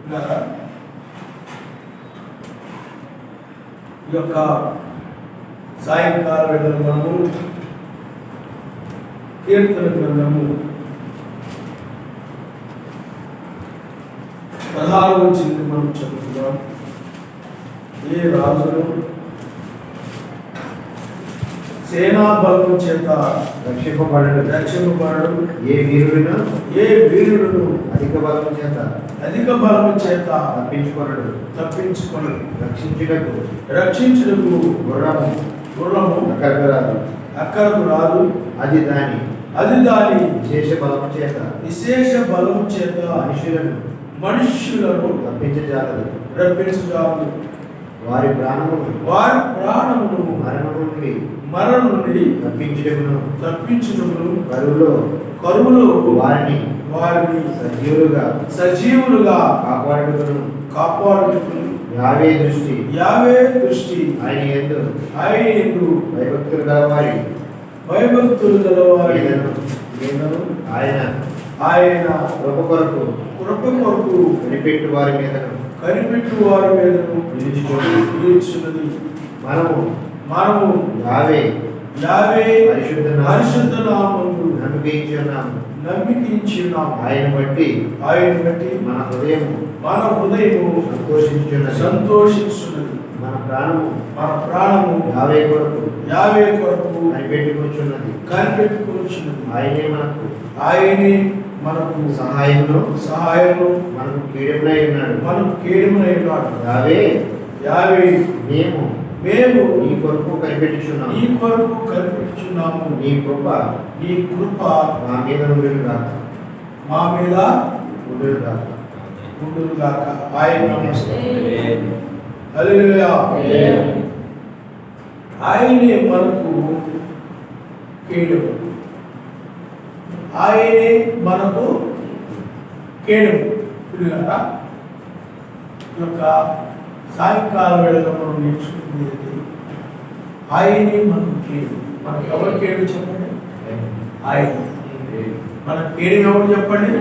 ఈ యొక్క సాయంకాల వేళలో మనము కీర్తన గ్రంథము 16వ వచనం మనం చదువుతున్నాం. ఏ రాజును సేనా బలము చేత రక్షింపబడడు, ఏ వీరుడును అధిక బలము చేత తప్పించుకొనడు. రక్షించుటకు గుర్రము అక్కరకు రాదు, అది దాని విశేష బలము చేత మనుష్యులను రప్పించజాలదు. వారి ప్రాణమును మరణం నుండి తప్పించుటకును కరువులో వారిని సజీవులుగా కాపాడుటకును యావే దృష్టి ఆయన యందు భయభక్తులు గలవారి ఆయన కృప కొరకు కనిపెట్టు వారి మీదను నిలిచున్నది. మనము యావే పరిశుద్ధ నామమును నమ్మికించున్నాము. ఆయన బట్టి మన హృదయము సంతోషించున్నది. మన ప్రాణము యావే కొరకు కనిపెట్టుకొచ్చున్నది. ఆయనే మనకు సహాయము మనకు కీడమునై ఉన్నాడు. యావే మేము నీ కొరకు కనిపెట్టుచున్నాము. నీ కృప మా మీద ఉండునుగాక. హల్లెలూయా. ఆయనే మనకు కేడము, పిల్లలారా. ఈ యొక్క సాయంకాల వేళలో మనం నేర్చుకునేది ఆయనే మనకు కేడు. మనకు ఎవరు కేడు చెప్పండి? ఆయన. మన కేడు ఎవరు చెప్పండి?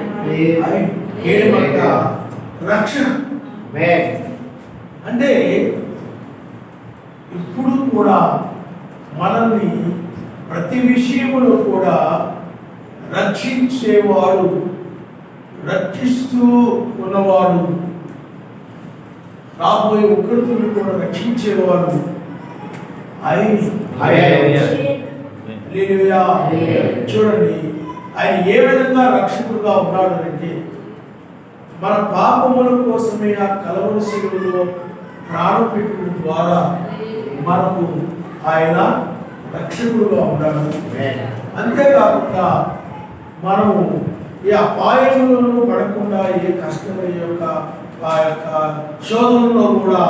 ఆయన. కేడు మనక రక్షణ. అంటే ఇప్పుడు కూడా మనల్ని ప్రతి విషయంలో కూడా రక్షించేవాడు, రక్షిస్తూ ఉన్నవాడు, రాబోయే ఉగ్రతను కూడా రక్షించేవాడు ఆయన. చూడండి, ఆయన ఏ విధంగా రక్షకుడుగా ఉన్నాడు అంటే, మన పాపముల కోసమే ఆ కలవరి శిలువలో ప్రాణం పెట్టడం ద్వారా మనకు ఆయన రక్షకుడుగా ఉన్నాడు. అంతేకాకుండా మనము ఈ అపాయములను పడకుండా, ఏ కష్టం యొక్క ఆ యొక్క శోధనలో కూడా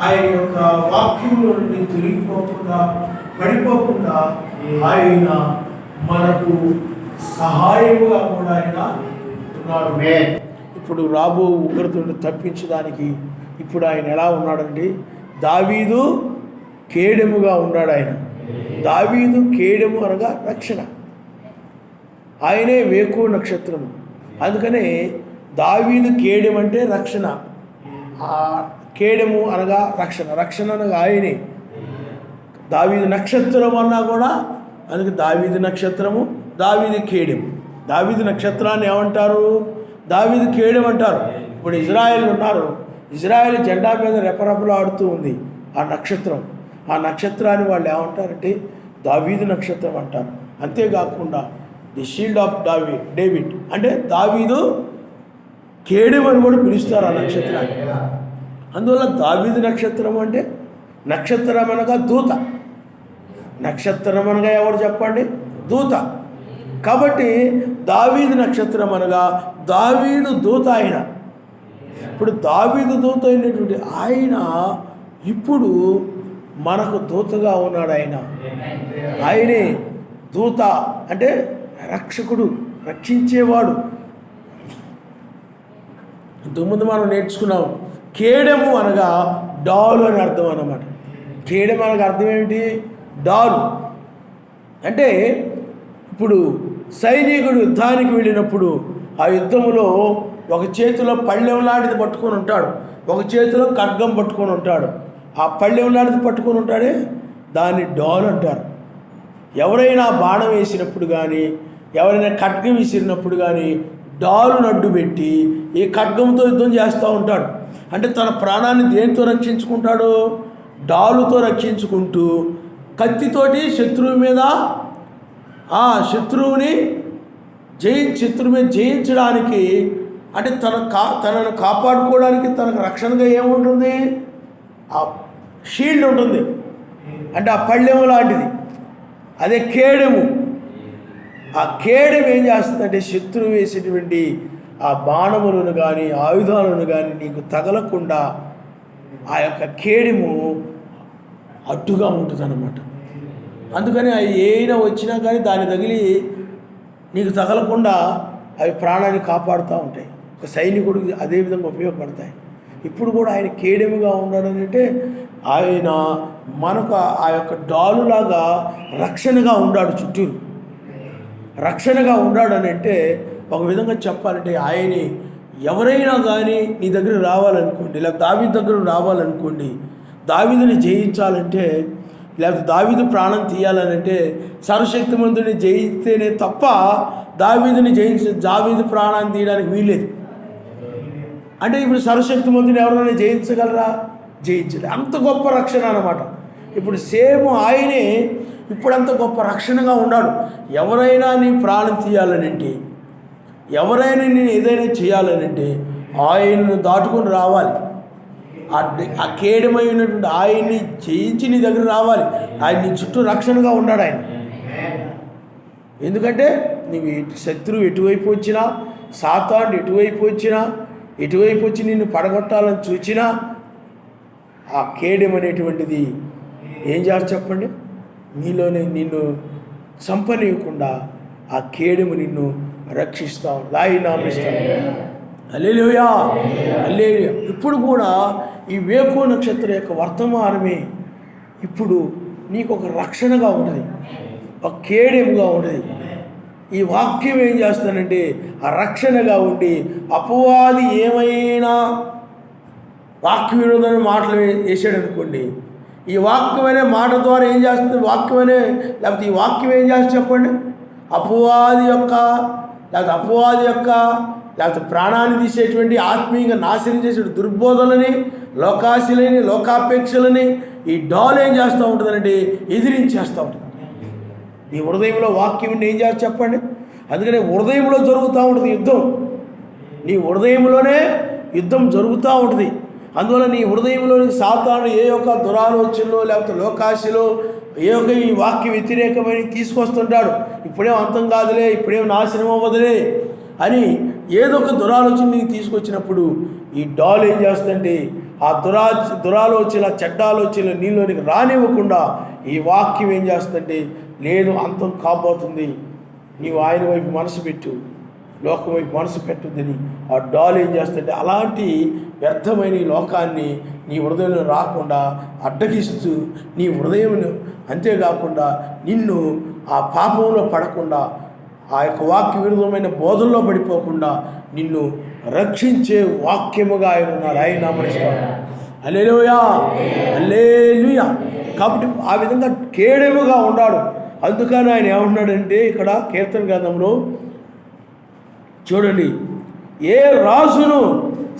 ఆయన యొక్క వాక్యంలో నుండి తొలగిపోకుండా, పడిపోకుండా ఆయన మనకు సహాయముగా కూడా ఆయన ఉన్నాడు. ఇప్పుడు రాబో ఉగ్రతను తప్పించడానికి ఇప్పుడు ఆయన ఎలా ఉన్నాడండి? దావీదు కేడెముగా ఉన్నాడు. ఆయన దావీదు కేడెము అనగా రక్షణ. ఆయనే వేకు నక్షత్రము. అందుకనే దావీదు కేడెం అంటే రక్షణ, కేడెము అనగా రక్షణ అనగా ఆయనే. దావీదు నక్షత్రం అన్నా కూడా అందుకే దావీదు నక్షత్రము, దావీదు కేడెం. దావీదు నక్షత్రాన్ని ఏమంటారు? దావీదు కేడెం అంటారు. ఇప్పుడు ఇజ్రాయెల్ ఉన్నారు, ఇజ్రాయెల్ జెండా మీద రెపరెపలాడుతూ ఉంది ఆ నక్షత్రం. ఆ నక్షత్రాన్ని వాళ్ళు ఏమంటారంటే దావీదు నక్షత్రం అంటారు. అంతేకాకుండా ది షీల్డ్ ఆఫ్ డేవిడ్ అంటే దావీదు కేడెం అని కూడా పిలుస్తారు ఆ నక్షత్రాన్ని. అందువల్ల దావీదు నక్షత్రం అంటే నక్షత్రం అనగా దూత. నక్షత్రం అనగా ఎవరు చెప్పండి? దూత. కాబట్టి దావీదు నక్షత్రం అనగా దావీదు దూత ఆయన. ఇప్పుడు దావీదు దూత అయినటువంటి ఆయన ఇప్పుడు మనకు దూతగా ఉన్నాడు. ఆయనే దూత అంటే రక్షకుడు, రక్షించేవాడు. ఇంతకుముందు మనం నేర్చుకున్నాం కేడెము అనగా డాలు అని అర్థం అన్నమాట. కేడెము అనగా అర్థం ఏమిటి? డాలు అంటే ఇప్పుడు సైనికుడు యుద్ధానికి వెళ్ళినప్పుడు ఆ యుద్ధంలో ఒక చేతిలో పళ్ళెం లాంటిది పట్టుకొని ఉంటాడు, ఒక చేతిలో ఖడ్గం పట్టుకొని ఉంటాడు. ఆ పళ్ళెం లాంటిది పట్టుకొని ఉంటాడే దాన్ని డాల్ అంటారు. ఎవరైనా బాణం వేసినప్పుడు కానీ, ఎవరైనా ఖడ్గం విసిరినప్పుడు కానీ డాలును అడ్డు పెట్టి ఈ ఖడ్గంతో యుద్ధం చేస్తూ ఉంటాడు. అంటే తన ప్రాణాన్ని దేనితో రక్షించుకుంటాడు? డాలుతో రక్షించుకుంటూ కత్తితోటి శత్రువు మీద శత్రువుని జయించడానికి, అంటే తనను కాపాడుకోవడానికి తనకు రక్షణగా ఏముంటుంది? ఆ షీల్డ్ ఉంటుంది, అంటే ఆ పళ్ళెము లాంటిది, అదే కేడెము. ఆ కేడెం ఏం చేస్తుందంటే శత్రువు వేసేటువంటి ఆ బాణములను కానీ ఆయుధాలను కానీ నీకు తగలకుండా ఆ యొక్క కేడెము అడ్డుగా ఉంటుంది అన్నమాట. అందుకని అవి ఏమైనా వచ్చినా కానీ దాన్ని తగిలి నీకు తగలకుండా అవి ప్రాణాన్ని కాపాడుతూ ఉంటాయి. ఒక సైనికుడికి అదేవిధంగా ఉపయోగపడతాయి. ఇప్పుడు కూడా ఆయన కేడెముగా ఉన్నాడని అంటే ఆయన మనకు ఆ యొక్క డాలులాగా రక్షణగా ఉన్నాడు, చుట్టూరు రక్షణగా ఉన్నాడని అంటే ఒక విధంగా చెప్పాలంటే ఆయనే ఎవరైనా కానీ నీ దగ్గర రావాలనుకోండి, లేకపోతే దావీదు దగ్గర రావాలనుకోండి, దావీదుని జయించాలంటే, లేకపోతే దావీదు ప్రాణం తీయాలనంటే సర్వశక్తిమంతుడిని జయిస్తేనే తప్ప దావీదు ప్రాణాన్ని తీయడానికి వీల్లేదు. అంటే ఇప్పుడు సర్వశక్తిమంతుని ఎవరైనా జయించగలరా? జయించలేదు. అంత గొప్ప రక్షణ అన్నమాట. ఇప్పుడు సేమ్ ఆయనే ఇప్పుడు అంత గొప్ప రక్షణగా ఉన్నాడు. ఎవరైనా నీ ప్రాణం తీయాలనంటే, ఎవరైనా నేను ఏదైనా చేయాలనంటే ఆయన్ను దాటుకొని రావాలి. ఆ కేడమైనటువంటి ఆయన్ని జయించి నీ దగ్గర రావాలి. ఆయన నీ చుట్టూ రక్షణగా ఉన్నాడు ఆయన. ఎందుకంటే నీవు శత్రువు ఎటువైపు వచ్చినా, సాతాను ఎటువైపు వచ్చి నిన్ను పడగొట్టాలని చూచినా ఆ కేడెం అనేటువంటిది ఏం చేస్తారు చెప్పండి? నీలోనే నిన్ను చంపనీయకుండా ఆ కేడెము నిన్ను రక్షిస్తూ ఉంటుంది. ఆయన నామిస్తాడు. హల్లెలూయా, హల్లెలూయా. ఇప్పుడు కూడా ఈ వేకువ నక్షత్రం యొక్క వర్తమానమే ఇప్పుడు నీకు ఒక రక్షణగా ఉంటుంది, ఒక కేడెముగా ఉంటుంది. ఈ వాక్యం ఏం చేస్తానంటే ఆ రక్షణగా ఉండి అపవాది ఏమైనా వాక్య విరోధమైన మాటలు వేసాడు అనుకోండి, ఈ వాక్యమనే మాట ద్వారా ఏం చేస్తుంది? లేకపోతే ఈ వాక్యం ఏం చేస్తుంది చెప్పండి? అపవాది యొక్క లేకపోతే ప్రాణాన్ని తీసేటువంటి ఆత్మీయంగా నాశనం చేసే దుర్బోధలని, లోకాపేక్షలని ఈ డాల్ ఏం చేస్తూ ఉంటుందంటే ఎదిరించేస్తూ ఉంటుంది. నీ హృదయంలో వాక్యం ఏం చేస్తా చెప్పండి? అందుకనే హృదయంలో జరుగుతూ ఉంటుంది యుద్ధం. నీ హృదయంలోనే యుద్ధం జరుగుతూ ఉంటుంది. అందువల్ల నీ హృదయంలోని సాతాను ఏ యొక్క దురాలోచనలో లేకపోతే లోకాశలో ఏ యొక్క ఈ వాక్య వ్యతిరేకమైన తీసుకొస్తుంటాడు. ఇప్పుడేం అంతం కాదులే, ఇప్పుడేం నాశనం అవ్వదులే అని ఏదో ఒక దురాలోచన నీకు తీసుకొచ్చినప్పుడు ఈ డాల్ ఏం చేస్తుందంటే ఆ దురాలోచన చెడ్డ ఆలోచనలు నీలోనికి రానివ్వకుండా ఈ వాక్యం ఏం చేస్తుందంటే లేదు, అంతం కాబోతుంది, నీవు ఆయన వైపు మనసు పెట్టు, లోకం వైపు మనసు పెట్టొద్దని ఆ డాల్ ఏం చేస్తుంటే అలాంటి వ్యర్థమైన ఈ లోకాన్ని నీ హృదయంలో రాకుండా అడ్డగిస్తూ నీ హృదయంను, అంతేకాకుండా నిన్ను ఆ పాపంలో పడకుండా, ఆ యొక్క వాక్య విరుద్ధమైన బోధనలో పడిపోకుండా నిన్ను రక్షించే వాక్యముగా ఆయన ఉన్నారు. ఆయన నామనిస్తాడు. హల్లెలూయా, హల్లెలూయా. కాబట్టి ఆ విధంగా కేడెముగా ఉన్నాడు. అందుకని ఆయన ఏమంటున్నాడంటే ఇక్కడ కీర్తన గ్రంథంలో చూడండి, ఏ రాజును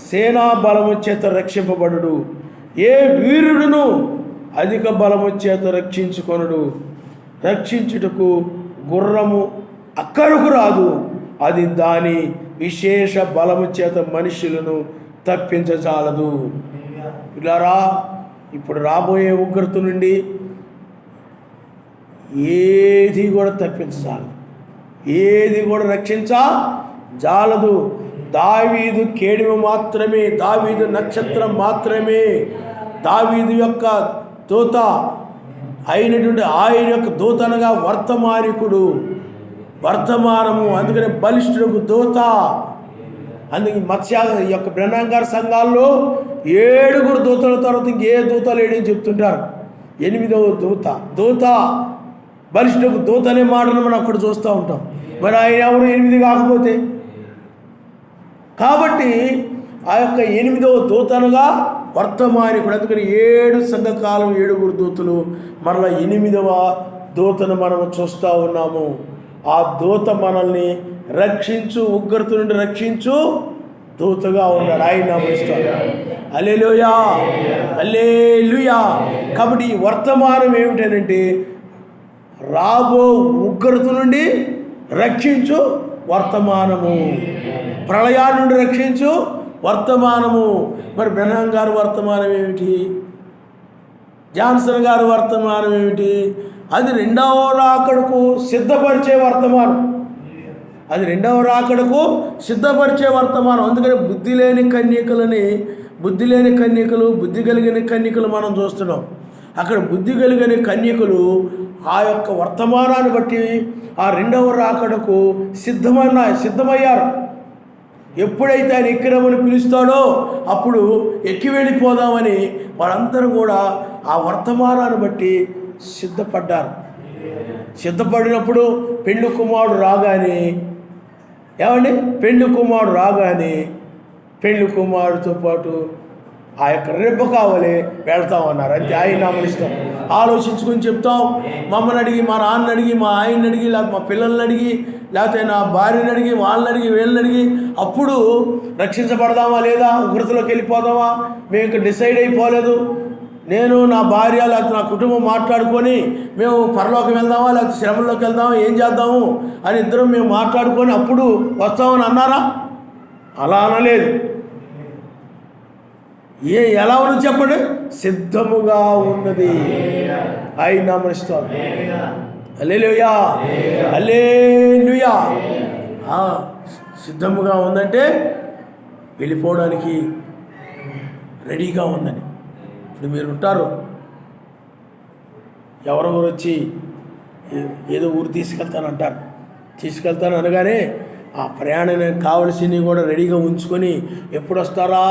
సేనా బలము చేత రక్షింపబడుడు, ఏ వీరుడును అధిక బలము చేత రక్షించుకొనుడు. రక్షించుటకు గుర్రము అక్కడకు రాదు, అది దాని విశేష బలము చేత మనుషులను తప్పించచాలదు. పిల్లారా, ఇప్పుడు రాబోయే ఉగ్రత నుండి ఏది కూడా తప్పించజాలదు, ఏది కూడా రక్షించజాలదు. దావీదు కేడెము మాత్రమే, దావీదు నక్షత్రం మాత్రమే, దావీదు యొక్క దూత అయినటువంటి ఆయన యొక్క దూతనగా వర్తమానము, అందుకనే బలిష్ఠులకు దూత. అందుకే మత్స్య యొక్క బ్రహ్మంగారి సంఘాల్లో 7 దూతల తర్వాత ఇంకే దూత లేడని చెప్తుంటారు. 8వ దూత బలిష్ఠులకు దూత అనే మాటను మనం అక్కడ చూస్తూ ఉంటాం. మరి ఆయన ఎవరు 8 కాకపోతే? కాబట్టి ఆ యొక్క 8వ దూత అనగా వర్తమానికుడు. అందుకని 7 సంఘకాలం 7 దూతలు, మరలా 8వ దూతను మనము చూస్తూ ఉన్నాము. ఆ దూత మనల్ని రక్షించు, ఉగ్రత నుండి రక్షించు దూతగా ఉన్నాడు. ఆయన నామముస్తాడు. హల్లెలూయా, హల్లెలూయా. కాబట్టి ఈ వర్తమానం ఏమిటంటే రాబో ఉగ్రత నుండి రక్షించు వర్తమానము, ప్రళయాన్ని నుండి రక్షించు వర్తమానము. మరి బ్రహ్మం గారి వర్తమానం ఏమిటి? జాన్సన్ గారి వర్తమానం ఏమిటి? అది 2వ రాకడకు సిద్ధపరిచే వర్తమానం. అది 2వ రాకడకు సిద్ధపరిచే వర్తమానం. అందుకని బుద్ధి లేని కన్యకలు, బుద్ధి కలిగిన కన్యకలు మనం చూస్తున్నాం. అక్కడ బుద్ధి కలిగిన కన్యకలు ఆ యొక్క వర్తమానాన్ని బట్టి ఆ 2వ రాకడకు సిద్ధమయ్యారు. ఎప్పుడైతే ఆయన ఎక్కిరమని పిలుస్తాడో అప్పుడు ఎక్కి వెళ్ళిపోదామని వాళ్ళందరూ కూడా ఆ వర్తమానాన్ని బట్టి సిద్ధపడినప్పుడు పెండ్లి కుమారుడు రాగానే పెండ్లి కుమారుడితో పాటు ఆ యొక్క రెబ్బెకా వలె వెళ్తామన్నారు. అంతే. ఆయన నామనిస్తాం. ఆలోచించుకొని చెప్తాం. మమ్మల్ని అడిగి, మా నాన్నని అడిగి, మా ఆయన్ని అడిగి, లేకపోతే మా పిల్లల్ని అడిగి, లేకపోతే నా భార్యని అడిగి, వాళ్ళని అడిగి, వీళ్ళని అడిగి అప్పుడు రక్షించబడదామా లేదా, ఉగ్రతలోకి వెళ్ళిపోదామా, మేము ఇంకా డిసైడ్ అయిపోలేదు, నేను నా భార్య లేకపోతే నా కుటుంబం మాట్లాడుకొని మేము పరలోకి వెళ్దామా లేకపోతే శ్రమలోకి వెళ్దామా, ఏం చేద్దాము అని ఇద్దరం మేము మాట్లాడుకొని అప్పుడు వస్తామని అన్నారా? అలా అనలేదు. ఎలా ఉన్నది చెప్పండి? సిద్ధముగా ఉన్నది. ఆయన నామముస్తాం. హల్లెలూయా, హల్లెలూయా. సిద్ధముగా ఉందంటే వెళ్ళిపోవడానికి రెడీగా ఉందని. ఇప్పుడు మీరు ఉంటారు, ఎవరెవరు వచ్చి ఏదో ఊరు తీసుకెళ్తాను అనగానే ఆ ప్రయాణానికి కావలసినవి కూడా రెడీగా ఉంచుకొని ఎప్పుడు వస్తారా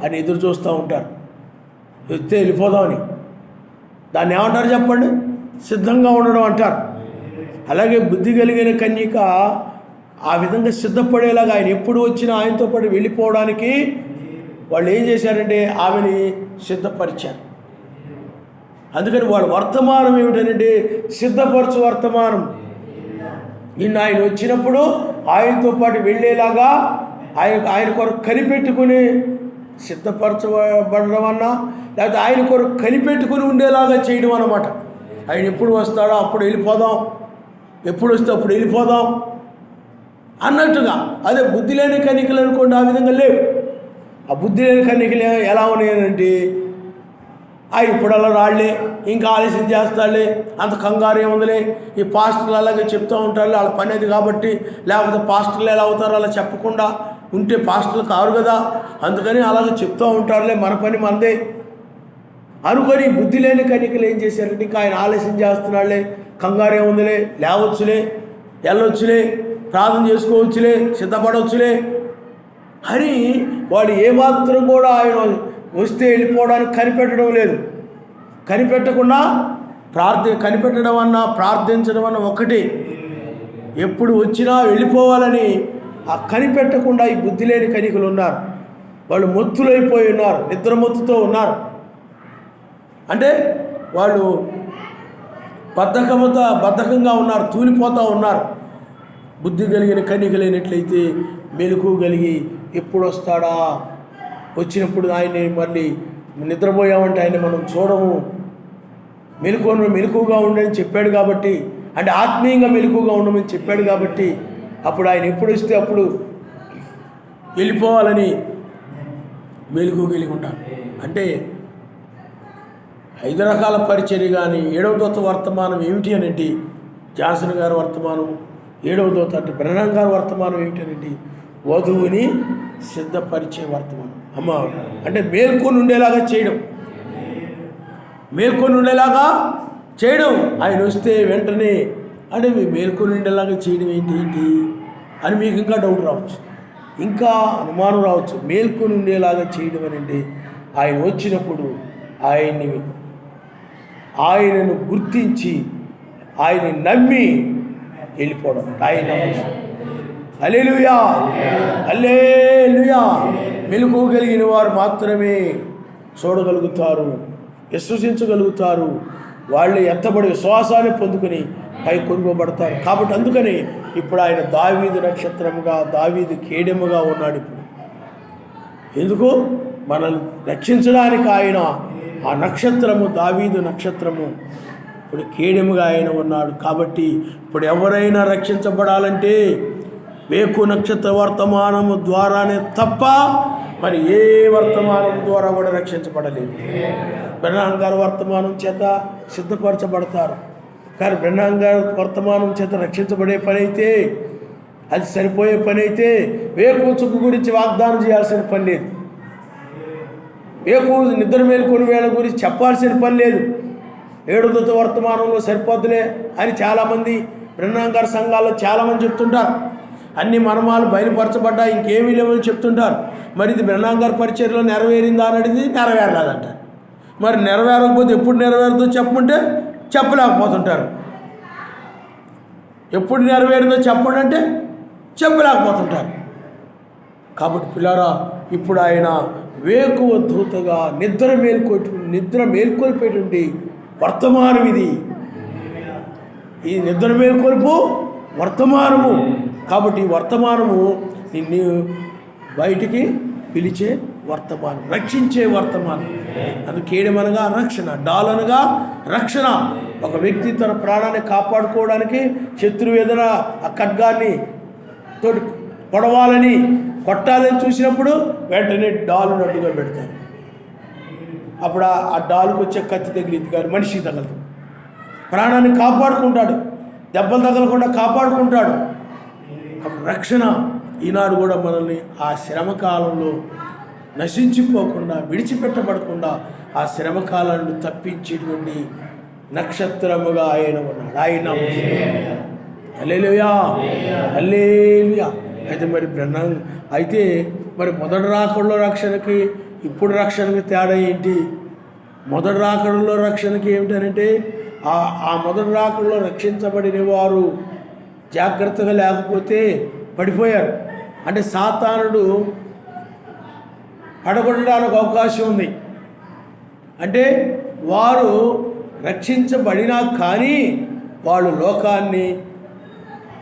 అని ఎదురు చూస్తూ ఉంటారు. వస్తే వెళ్ళిపోదామని. దాన్ని ఏమంటారు చెప్పండి? సిద్ధంగా ఉండడం అంటారు. అలాగే బుద్ధి కలిగిన కన్యక ఆ విధంగా సిద్ధపడేలాగా ఆయన ఎప్పుడు వచ్చినా ఆయనతో పాటు వెళ్ళిపోవడానికి వాళ్ళు ఏం చేశారంటే ఆమెని సిద్ధపరిచారు. అందుకని వాళ్ళ వర్తమానం ఏమిటంటే సిద్ధపరచు వర్తమానం. నిన్న ఆయన వచ్చినప్పుడు ఆయనతో పాటు వెళ్ళేలాగా ఆయన కొరకు కనిపెట్టుకుని సిద్ధపరచబడడం అన్నా, లేకపోతే ఆయన కొరకు కనిపెట్టుకుని ఉండేలాగా చేయడం అన్నమాట. ఆయన ఎప్పుడు వస్తాడో అప్పుడు వెళ్ళిపోదాం, ఎప్పుడు వస్తే అప్పుడు వెళ్ళిపోదాం అన్నట్టుగా. అదే బుద్ధి లేని కన్యకలు అనుకోండి, ఆ విధంగా లేవు. ఆ బుద్ధి లేని కన్యకలు ఎలా ఉన్నాయనంటే ఆయన ఇప్పుడల్లా రాళ్లే, ఇంకా ఆలస్యం చేస్తాడులే, అంత కంగారు ఏముందిలే, ఈ పాస్టర్లు అలాగే చెప్తూ ఉంటారు, వాళ్ళ పని అది కాబట్టి, లేకపోతే పాస్టర్లు ఎలా అవుతారో అలా చెప్పకుండా ఉంటే పాస్టర్లు కారు కదా, అందుకని అలాగే చెప్తూ ఉంటారులే, మన పని మనదే అనుకొని బుద్ధి లేని కన్యకలు ఏం చేశారంటే ఇంకా ఆయన ఆలస్యం చేస్తున్నాడులే, కంగారు ఏముందిలే, లేవచ్చులే, వెళ్ళొచ్చులే, ప్రార్థన చేసుకోవచ్చులే, సిద్ధపడవచ్చులే అని వాడు ఏమాత్రం కూడా ఆయన వస్తే వెళ్ళిపోవడానికి కనిపెట్టడం లేదు. కనిపెట్టకుండా కనిపెట్టడం అన్నా ప్రార్థించడం అన్న ఒకటి. ఎప్పుడు వచ్చినా వెళ్ళిపోవాలని ఆ కనిపెట్టకుండా ఈ బుద్ధి లేని కన్యకలు ఉన్నారు. వాళ్ళు మొత్తులైపోయి ఉన్నారు, నిద్రమొత్తుతో ఉన్నారు. అంటే వాళ్ళు బద్ధకంగా ఉన్నారు, తూలిపోతూ ఉన్నారు. బుద్ధి కలిగిన కన్యకలైనట్లయితే మెలకు కలిగి ఎప్పుడు వస్తాడా, వచ్చినప్పుడు ఆయన్ని మళ్ళీ నిద్రపోయామంటే ఆయన మనం చూడము, మెలకుగా ఉండని చెప్పాడు కాబట్టి, అంటే ఆత్మీయంగా మెలకుగా ఉండమని చెప్పాడు కాబట్టి అప్పుడు ఆయన ఎప్పుడు వస్తే అప్పుడు వెళ్ళిపోవాలని మెలకు కలిగి ఉంటారు. అంటే 5 రకాల పరిచర్య. కానీ 7వ దూత వర్తమానం ఏమిటి అనంటే జాన్సన్ గారి వర్తమానం, 7వ దూత అంటే బ్రహ్మం గారి వర్తమానం ఏమిటనంటే వధువుని సిద్ధపరిచే వర్తమానం. అమ్మ అంటే మేల్కొని ఉండేలాగా చేయడం. ఆయన వస్తే వెంటనే అంటే మీ మేల్కొని ఉండేలాగా చేయడం ఏంటి అని మీకు ఇంకా డౌట్ రావచ్చు, ఇంకా అనుమానం రావచ్చు. మేల్కొని ఉండేలాగా చేయడం అని అంటే ఆయన వచ్చినప్పుడు ఆయనను గుర్తించి ఆయన్ని నమ్మి వెళ్ళిపోవడం. ఆయన హల్లెలూయా, హల్లెలూయా. మెలుగు కలిగిన వారు మాత్రమే చూడగలుగుతారు, విశ్వసించగలుగుతారు. వాళ్ళు ఎత్తబడి విశ్వాసాన్ని పొందుకొని పై కొనుగోబడతారు. కాబట్టి అందుకని ఇప్పుడు ఆయన దావీదు నక్షత్రముగా, దావీదు కేడెముగా ఉన్నాడు. ఇప్పుడు ఎందుకు? మనల్ని రక్షించడానికి ఆయన ఆ నక్షత్రము, దావీదు నక్షత్రము ఇప్పుడు కేడెముగా ఆయన ఉన్నాడు. కాబట్టి ఇప్పుడు ఎవరైనా రక్షించబడాలంటే వేకు నక్షత్ర వర్తమానము ద్వారానే తప్ప మరి ఏ వర్తమానం ద్వారా కూడా రక్షించబడలేదు. బ్రహ్నాం గారి వర్తమానం చేత సిద్ధపరచబడతారు, కానీ బ్రహ్నాం గారి వర్తమానం చేత రక్షించబడే పని అయితే, అది సరిపోయే పని అయితే వేకు చుక్కు గురించి వాగ్దానం చేయాల్సిన పని లేదు. వేకు నిద్ర మేలుకొని వేళ గురించి చెప్పాల్సిన పని లేదు. 7 దూత వర్తమానంలో సరిపోద్దులే అని చాలామంది బ్రహ్నాం గారి సంఘాల్లో చాలామంది చెప్తుంటారు. అన్ని మర్మాలు బయలుపరచబడ్డా ఇంకేమీ లేవని చెప్తుంటారు. మరి ఇది బ్రహ్నాం గారి పరిచర్యలో నెరవేరిందా అని అడిగింది, నెరవేరలేదంటారు. మరి నెరవేరకపోతే ఎప్పుడు నెరవేరుతో చెప్పమంటే చెప్పలేకపోతుంటారు. ఎప్పుడు నెరవేరిందో చెప్పండి అంటే చెప్పలేకపోతుంటారు. కాబట్టి పిల్లారా, ఇప్పుడు ఆయన వేకువ దూతగా నిద్ర మేల్కొల్పేటువంటి వర్తమానం ఇది. ఈ నిద్ర మేల్కొల్పు వర్తమానము. కాబట్టి ఈ వర్తమానము నిన్ను బయటికి పిలిచే వర్తమానం, రక్షించే వర్తమానం. అది కేడమనగా రక్షణ, డాలనగా రక్షణ. ఒక వ్యక్తి తన ప్రాణాన్ని కాపాడుకోవడానికి శత్రువు ఏదైనా ఆ ఖడ్గాన్ని తోటి పొడవాలని, కొట్టాలని చూసినప్పుడు వెంటనే డాలును అడ్డుగా పెడతారు. అప్పుడు ఆ డాలుకు వచ్చే కత్తి తగిలింది కానీ మనిషికి తగలదు. ప్రాణాన్ని కాపాడుకుంటాడు, దెబ్బలు తగలకుండా కాపాడుకుంటాడు. రక్షణ ఈనాడు కూడా మనల్ని ఆ శ్రమకాలంలో నశించిపోకుండా, విడిచిపెట్టబడకుండా ఆ శ్రమకాలను తప్పించేటువంటి నక్షత్రముగా ఆయన ఉన్నాడు. ఆయన హల్లెలూయా, హల్లెలూయా. అయితే మరి అయితే మరి మొదటి రాకడలో రక్షణకి ఇప్పుడు రక్షణకి తేడా ఏంటి? మొదటి రాకడలో రక్షణకి ఏమిటనంటే ఆ మొదటి రాకడలో రక్షించబడిన వారు జాగ్రత్తగా లేకపోతే పడిపోయారు. అంటే సాతానుడు పడగొట్టడానికి అవకాశం ఉంది. అంటే వారు రక్షించబడినా కానీ వాళ్ళు లోకాన్ని,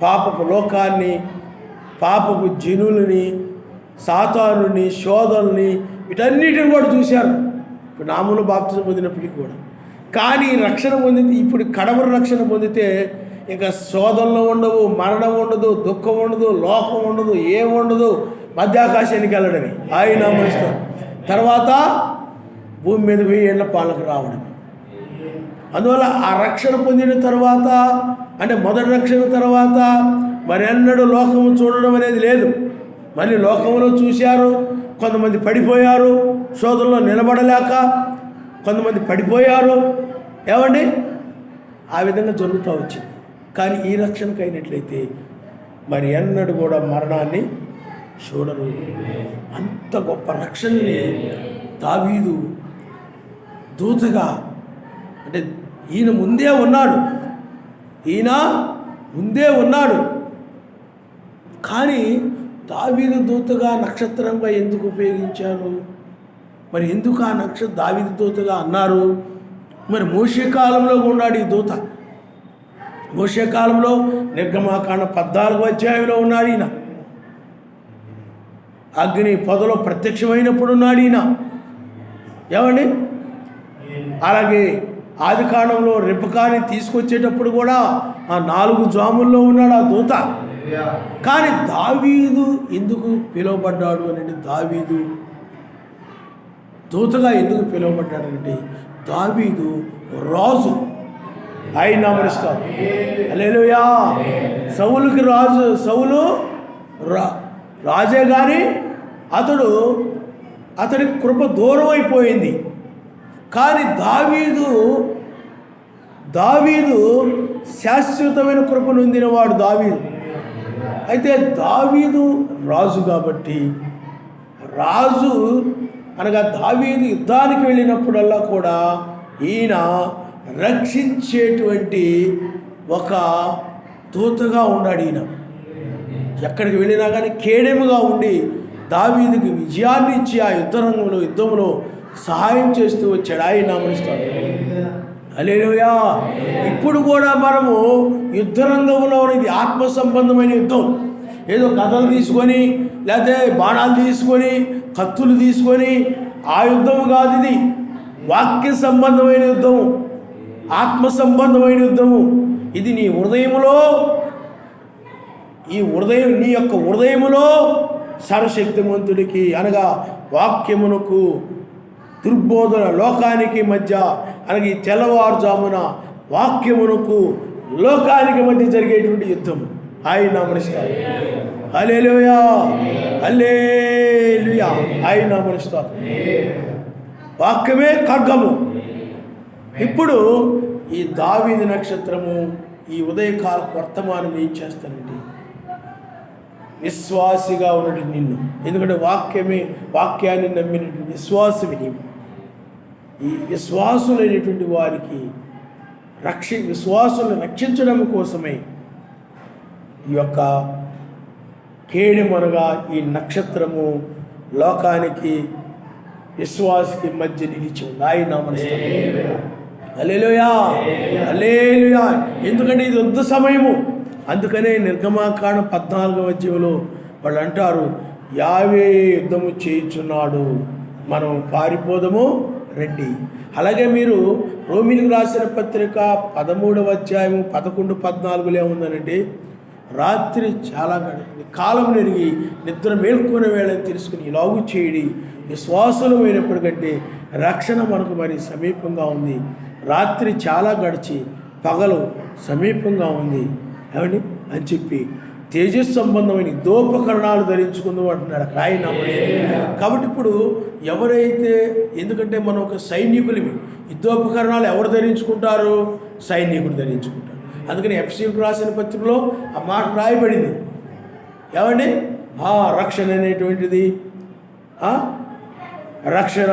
పాపపు లోకాన్ని, పాపపు జనులని, సాతానుని, శోధనని, వీటన్నిటిని కూడా చూశారు. ఇప్పుడు నామూలు బాప్తిజం పొందినప్పటికీ కూడా. కానీ రక్షణ పొందితే, ఇప్పుడు కడవర రక్షణ పొందితే ఇక శోధనలు ఉండవు, మరణం ఉండదు, దుఃఖం ఉండదు, లోకం ఉండదు, ఏముండదు. మధ్యాకాశానికి వెళ్ళడమే, ఆయన అమరిస్తారు. తర్వాత భూమి మీద 1000 ఏళ్ల పాలనకు రావడమే. అందువల్ల ఆ రక్షణ పొందిన తర్వాత, అంటే మొదటి రక్షణ తర్వాత మరి ఎన్నడూ లోకము చూడడం అనేది లేదు. మళ్ళీ లోకంలో చూశారు, కొంతమంది పడిపోయారు, శోధనలో నిలబడలేక కొంతమంది పడిపోయారు. ఏమండి, ఆ విధంగా జరుగుతూ వచ్చింది. కానీ ఈ రక్షణకు అయినట్లయితే మరి ఎన్నడూ కూడా మరణాన్ని చూడరు. అంత గొప్ప రక్షణని దావీదు దూతగా, అంటే ఈయన ముందే ఉన్నాడు. కానీ దావీదు దూతగా నక్షత్రంగా ఎందుకు ఉపయోగించారు? మరి ఎందుకు ఆ దావీదు దూతగా అన్నారు? మరి మోషే కాలంలో ఉన్నాడు ఈ దూత. మోషే కాలంలో నిర్గమాకాండ 14వ అధ్యాయంలో ఉన్నాడు ఈయన. అగ్ని పొదలో ప్రత్యక్షమైనప్పుడు ఉన్నాడు ఈయన. ఏమండి, అలాగే ఆది కాండంలో రెబెకాని తీసుకొచ్చేటప్పుడు కూడా ఆ 4 జాముల్లో ఉన్నాడు ఆ దూత. కానీ దావీదు ఎందుకు పిలువబడ్డాడు అంటే, దావీదు దూతగా ఎందుకు పిలువబడ్డాడంటే, దావీదు రాజు, ఆయన అమరిస్తాడు. హల్లెలూయా. సౌలుకి రాజు, సౌలు రాజే కానీ అతడికి కృప దూరం అయిపోయింది. కానీ దావీదు శాశ్వతమైన కృప నొందినవాడు దావీదు. అయితే దావీదు రాజు కాబట్టి, రాజు అనగా దావీదు యుద్ధానికి వెళ్ళినప్పుడల్లా కూడా ఈయన రక్షించేటువంటి ఒక దూతగా ఉన్నాడు. ఈయన ఎక్కడికి వెళ్ళినా కానీ కేడెముగా ఉండి దావీదుకి విజయాన్ని ఇచ్చి ఆ యుద్ధంలో సహాయం చేస్తూ వచ్చాడు. ఆయన నామనిస్తాడు. హల్లెలూయా. ఇప్పుడు కూడా మనము యుద్ధరంగంలో ఇది ఆత్మ సంబంధమైన యుద్ధం. ఏదో కథలు తీసుకొని లేకపోతే బాణాలు తీసుకొని కత్తులు తీసుకొని ఆ యుద్ధం కాదు. ఇది వాక్య సంబంధమైన యుద్ధము, ఆత్మ సంబంధమైన యుద్ధము. ఇది నీ హృదయములో, నీ యొక్క హృదయములో సర్వశక్తిమంతుడికి అనగా వాక్యమునకు దుర్బోధన లోకానికి మధ్య అనగా ఈ తెల్లవారుజామున వాక్యమునకు లోకానికి మధ్య జరిగేటువంటి యుద్ధం. ఆయన నామనిస్తారు. హల్లెలూయా, హల్లెలూయా. ఆయన నామనిస్తారు. వాక్యమే ఖడ్గము. ఇప్పుడు ఈ దావీదు నక్షత్రము ఈ ఉదయకాల వర్తమానం ఏం చేస్తానండి? విశ్వాసిగా ఉన్నట్టు నిన్ను, ఎందుకంటే వాక్యాన్ని నమ్మినటువంటి విశ్వాసవి నీవు. ఈ విశ్వాసులైనటువంటి వారికి విశ్వాసులను రక్షించడం కోసమే ఈ యొక్క కేడెమనగా ఈ నక్షత్రము లోకానికి విశ్వాసికి మధ్య నిలిచి ఉంది. ఆయన నామనిస్తాడు. హల్లెలూయా, హల్లెలూయా. ఎందుకంటే ఇది యుద్ధ సమయము. అందుకనే నిర్గమాకాండం 14వ అధ్యాయంలో వాళ్ళు అంటారు, యావే యుద్ధము చేయుచున్నాడు, మనం పారిపోదము రండి. అలాగే మీరు రోమీలకు రాసిన పత్రిక 13వ అధ్యాయం 11, 14 ఏముందనండి, రాత్రి చాలా గడిపి కాలం నెరిగి నిద్ర మేల్కొనే వేళని తెలుసుకుని ఇలాగూ చేయడి, విశ్వాసులమైనప్పటికంటే రక్షణ మనకు మరి సమీపంగా ఉంది. రాత్రి చాలా గడిచి పగలు సమీపంగా ఉంది ఏమండి అని చెప్పి తేజస్ సంబంధమైన యుద్ధోపకరణాలు ధరించుకుందాం అంటున్నాడు ఆయన. కాబట్టి ఇప్పుడు ఎవరైతే, ఎందుకంటే మనం ఒక సైనికులవి, యుద్ధోపకరణాలు ఎవరు ధరించుకుంటారు? సైనికుడు ధరించుకుంటారు. అందుకని ఎఫ్ఎసీయులకు రాసిన పత్రికలో ఆ మాట రాయబడింది. ఏమండి? రక్షణ అనేటువంటిది, రక్షణ,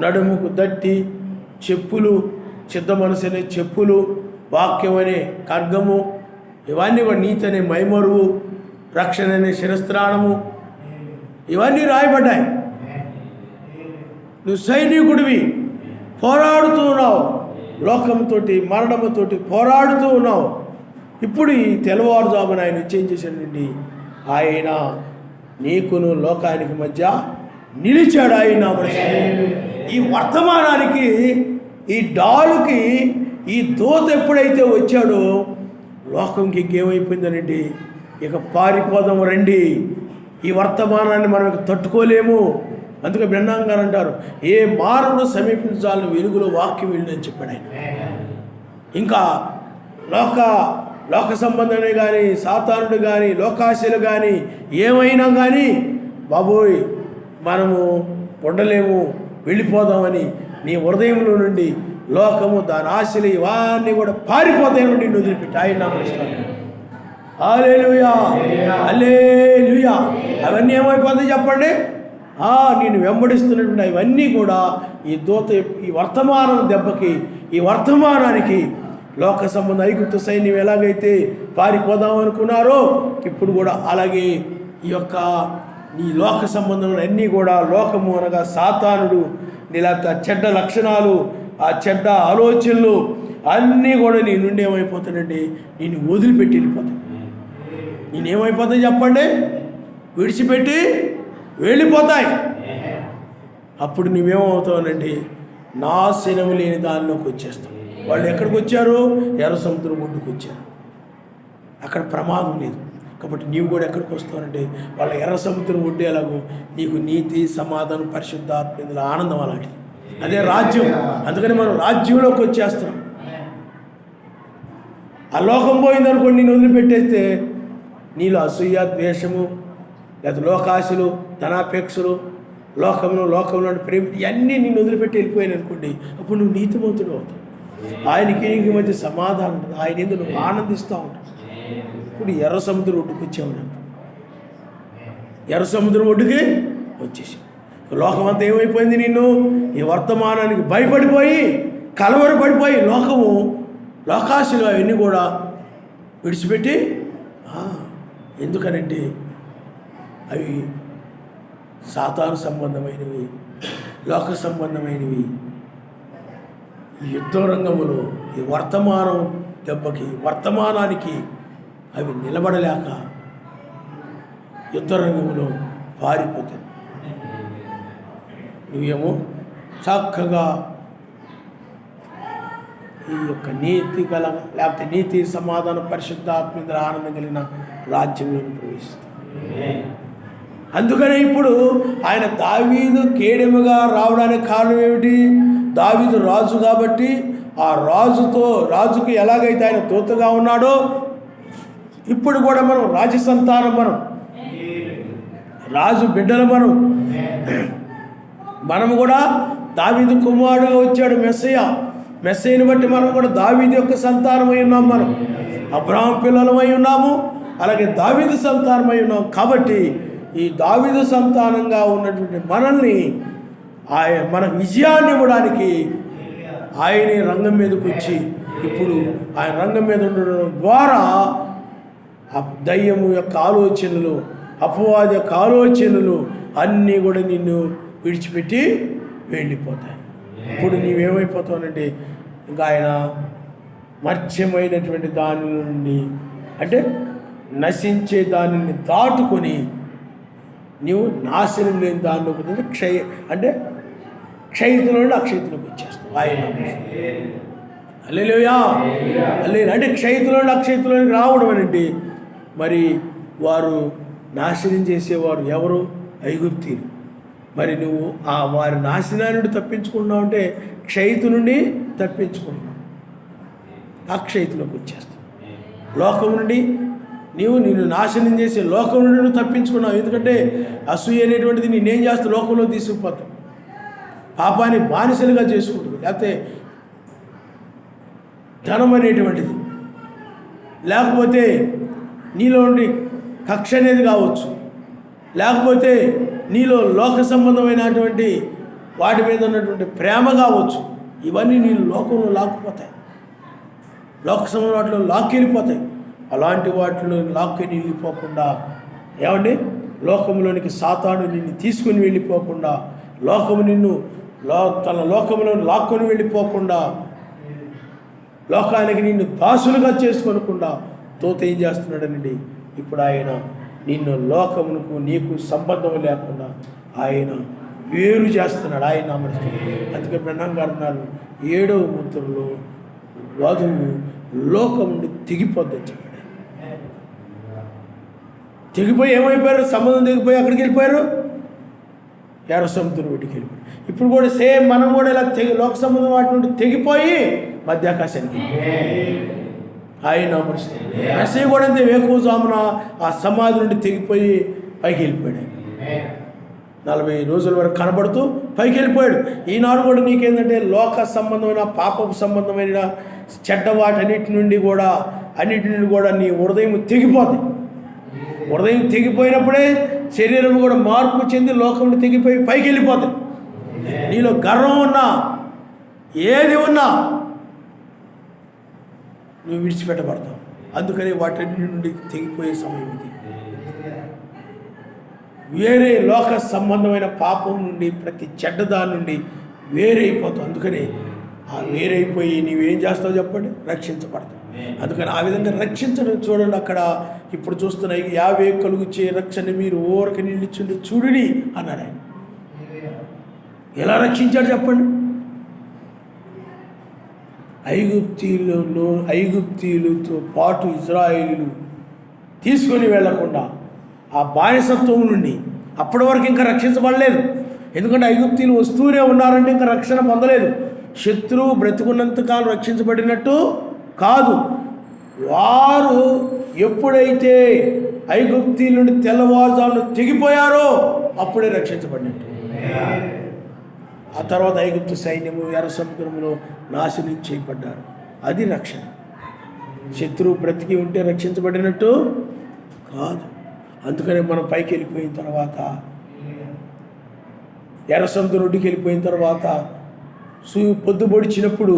నడుముకు దట్టి చెప్పులు, చిద్ద మనసు అనే చెప్పులు, వాక్యం అనే ఖడ్గము, ఇవన్నీ కూడా నీతి అనే మైమరువు, రక్షణ అనే శిరస్త్రాణము, ఇవన్నీ రాయబడ్డాయి. నువ్వు సైనికుడివి, పోరాడుతూ ఉన్నావు, లోకంతోటి మరణముతోటి పోరాడుతూ ఉన్నావు. ఇప్పుడు ఈ తెల్లవారుజామున ఆయన ఏం చేశాడండి? ఆయన నీకును లోకానికి మధ్య నిలిచాడు. ఆయన ఈ వర్తమానానికి, ఈ డాలుకి ఈ దూత ఎప్పుడైతే వచ్చాడో లోకంకి ఇంకేమైపోయిందనండి, ఇక పారిపోదాం రండి, ఈ వర్తమానాన్ని మనం తట్టుకోలేము. అందుకే బ్రహ్మాం గారు అంటారు, ఏ మానవుడు సమీపించాలని వెలుగులో వాక్యం వెళ్ళని చెప్పాడు ఆయన. ఇంకా లోక సంబంధమే కానీ, సాతానుడు కానీ, లోకాశలు కానీ, ఏమైనా కానీ బాబోయ్ మనము ఉండలేము, వెళ్ళిపోదామని నీ హృదయంలో నుండి లోకము, దాని ఆశలు ఇవన్నీ కూడా పారిపోతాయని నిన్ను వదిలిపెట్టి ఆయన నామనిస్తాను. హల్లెలూయా, హల్లెలూయా. అవన్నీ ఏమైపోతాయి చెప్పండి? నేను వెంబడిస్తున్నటువంటి అవన్నీ కూడా ఈ దూత, ఈ వర్తమానం దెబ్బకి, ఈ వర్తమానానికి లోక సంబంధం ఐగుప్తు సైన్యం ఎలాగైతే పారిపోదాం అనుకున్నారో ఇప్పుడు కూడా అలాగే ఈ యొక్క నీ లోక సంబంధం అన్నీ కూడా, లోకము అనగా సాతానుడు, నీలాంటి చెడ్డ లక్షణాలు, ఆ చెడ్డ ఆలోచనలు అన్నీ కూడా నీ నుండి ఏమైపోతానండి, నేను వదిలిపెట్టి వెళ్ళిపోతాను. నేనేమైపోతాయి చెప్పండి? విడిచిపెట్టి వెళ్ళిపోతాయి. అప్పుడు నువ్వేమవుతావునండి, నాశనం లేని దానిలోకి వచ్చేస్తావు. వాళ్ళు ఎక్కడికి వచ్చారు? ఎర్ర సముద్రం ఒడ్డుకు వచ్చారు. అక్కడ ప్రమాదం లేదు. కాబట్టి నీవు కూడా ఎక్కడికి వస్తావంటే వాళ్ళ ఎర్ర సముద్రం ఒడ్డు ఎలాగో నీకు నీతి, సమాధానం, పరిశుద్ధాత్మ, ఇందులో ఆనందం అలాంటిది. అదే రాజ్యం. అందుకని మనం రాజ్యంలోకి వచ్చేస్తున్నాం. ఆ లోకం పోయిందనుకోండి, నేను వదిలిపెట్టేస్తే నీలో అసూయ, ద్వేషము, లేదా లోకాశలు, ధనాపేక్షలు, లోకంలో ప్రేమ, ఇవన్నీ నిన్ను వదిలిపెట్టి వెళ్ళిపోయాను అనుకోండి, అప్పుడు నువ్వు నీతిమంతుడు అవుతావు. ఆయనకి నీకు మధ్య సమాధానం ఉంటుంది. ఆయన ఎందుకు నువ్వు ఆనందిస్తూ ఉంటావు. ఇప్పుడు ఎర్ర సముద్రం ఒడ్డుకు వచ్చావు. ఎర్ర సముద్రం ఒడ్డుకి వచ్చేసి లోకం అంతా ఏమైపోయింది? నిన్ను ఈ వర్తమానానికి భయపడిపోయి, కలవరపడిపోయి, లోకాశలు అవన్నీ కూడా విడిచిపెట్టి ఎందుకనంటే అవి సాతాను సంబంధమైనవి, లోక సంబంధమైనవి. ఈ యుద్ధ రంగములో ఈ వర్తమానం దెబ్బకి, వర్తమానానికి అవి నిలబడలేక యుద్ధ రంగంలో పారిపోతాయి. నువ్వేమో చక్కగా ఈ యొక్క నీతి గల, లేకపోతే నీతి సమాధాన పరిశుద్ధాత్మ ఆనందం కలిగిన రాజ్యంలో ప్రవేశిస్తాం. అందుకనే ఇప్పుడు ఆయన దావీదు కేడెముగా రావడానికి కారణం ఏమిటి? దావీదు రాజు కాబట్టి ఆ రాజుకి ఎలాగైతే ఆయన దూతగా ఉన్నాడో, ఇప్పుడు కూడా మనం రాజ సంతానం, మనం రాజు బిడ్డలు, మనము కూడా దావీదు కుమారుడుగా వచ్చాడు మెస్సయ్యని బట్టి మనం కూడా దావీదు యొక్క సంతానమై ఉన్నాం. మనం అబ్రహాం పిల్లలమై ఉన్నాము, అలాగే దావీదు సంతానమై ఉన్నాం. కాబట్టి ఈ దావీదు సంతానంగా ఉన్నటువంటి మనల్ని మన విజయాన్ని ఇవ్వడానికి ఆయనే రంగం మీదకి వచ్చి, ఇప్పుడు ఆయన రంగం మీద ఉండడం ద్వారా ఆ దయ్యము యొక్క ఆలోచనలు, అపవాది యొక్క ఆలోచనలు అన్నీ కూడా నిన్ను విడిచిపెట్టి వెళ్ళిపోతాయి. ఇప్పుడు నీవేమైపోతావునంటే, ఇంకా ఆయన మర్త్యమైనటువంటి దాని నుండి, అంటే నశించే దానిని దాటుకొని నీవు నాశనం లేని దానిలోకి క్షయితుల నుండి అక్షయితులకు వచ్చేస్తావు. ఆయన హల్లెలూయా. అంటే క్షయితుల నుండి అక్షయితులకు రావడం అంటే, మరి వారు నాశనం చేసేవారు ఎవరు? ఐగుప్తీయులు. మరి నువ్వు ఆ వారి నాశనాన్ని నుండి తప్పించుకున్నావు అంటే క్షయితు నుండి తప్పించుకుంటున్నావు, అక్షయితులకు వచ్చేస్తావు. లోకం నుండి నిన్ను నాశనం చేసే లోకం నుండి నువ్వు తప్పించుకున్నావు. ఎందుకంటే అసూయ అనేటువంటిది నేనేం చేస్తావు? లోకంలో తీసుకుపోతావు, పాపాన్ని బానిసలుగా చేసుకుంటుంది. లేకపోతే ధనం అనేటువంటిది, లేకపోతే నీలో ఉండి కక్ష అనేది కావచ్చు, లేకపోతే నీలో లోక సంబంధమైనటువంటి వాటి మీద ఉన్నటువంటి ప్రేమ కావచ్చు. ఇవన్నీ నీళ్ళు లోకంలో లాక్కుపోతాయి, లోక సంబంధం వాటిలో లాక్కెళ్ళిపోతాయి. అలాంటి వాటిలో లాక్కొని వెళ్ళిపోకుండా, ఏమండి, లోకంలోనికి సాతాను నిన్ను తీసుకుని వెళ్ళిపోకుండా, లోకము నిన్ను తన లోకంలో లాక్కొని వెళ్ళిపోకుండా, లోకానికి నిన్ను దాసులుగా చేసుకోనకుండా తోత ఏం చేస్తున్నాడనండి, ఇప్పుడు ఆయన నిన్ను లోకమునకు నీకు సంబంధం లేకుండా ఆయన వేరు చేస్తున్నాడు. ఆయన నామస్తుడు. అందుకే బ్రహ్మం గారు అన్నారు, 7వ ముద్రలో వధువు లోకం నుండి తెగిపోద్దని చెప్పాడు. తెగిపోయి ఏమైపోయారు? సంబంధం తెగిపోయి అక్కడికి వెళ్ళిపోయారు, ఎర్ర సముద్రం వీటికి వెళ్ళిపోయారు. ఇప్పుడు కూడా సేమ్ మనం కూడా ఇలా లోక సంబంధం వాటి నుండి తెగిపోయి మధ్యాకాశానికి ఆయన మెస్సయ్య కూడా అంతే. వేకువజామున ఆ సమాధి నుండి తెగిపోయి పైకి వెళ్ళిపోయాడు. 40 రోజుల వరకు కనబడుతూ పైకి వెళ్ళిపోయాడు. ఈనాడు కూడా నీకేంటంటే లోక సంబంధమైన, పాపపు సంబంధమైన చెడ్డ వాటన్నిటి నుండి కూడా నీ హృదయం తెగిపోతుంది. హృదయం తెగిపోయినప్పుడే శరీరం కూడా మార్పు చెంది లోకం తెగిపోయి పైకి వెళ్ళిపోతుంది. నీలో గర్వం ఉన్నా, ఏది ఉన్నా నువ్వు విడిచిపెట్టబడతావు. అందుకని వాటన్నిటి నుండి తెగిపోయే సమయం ఇది. వేరే లోక సంబంధమైన పాపం నుండి, ప్రతి చెడ్డదాని నుండి వేరైపోతావు. అందుకని ఆ వేరైపోయి నీవేం చేస్తావు చెప్పండి? రక్షించబడతావు. అందుకని ఆ విధంగా రక్షించడం చూడండి. అక్కడ ఇప్పుడు చూస్తున్న 50 కలుగుచే రక్షణ మీరు ఓరక నిలిచిండి చూడుని అన్నాడు ఆయన. ఎలా రక్షించాడు చెప్పండి? ఐగుప్తీయులతో పాటు ఇజ్రాయేలీలు తీసుకొని వెళ్లకుండా ఆ బానిసత్వం నుండి అప్పటి వరకు ఇంకా రక్షించబడలేదు. ఎందుకంటే ఐగుప్తీయులు వస్తూనే ఉన్నారంటే ఇంకా రక్షణ పొందలేదు. శత్రువు బ్రతుకున్నంతకాలం రక్షించబడినట్టు కాదు. వారు ఎప్పుడైతే ఐగుప్తీయుల నుండి తెల్లవారుజామున తెగిపోయారో అప్పుడే రక్షించబడినట్టు. ఆ తర్వాత ఐగుప్తు సైన్యము ఎర్ర సముద్రములో నాశనం చేయబడ్డారు. అది రక్షణ. శత్రువు బ్రతికి ఉంటే రక్షించబడినట్టు కాదు. అందుకని మనం పైకి వెళ్ళిపోయిన తర్వాత, ఎర్ర సముద్రం ఒడ్డుకి వెళ్ళిపోయిన తర్వాత పొద్దుబొడిచినప్పుడు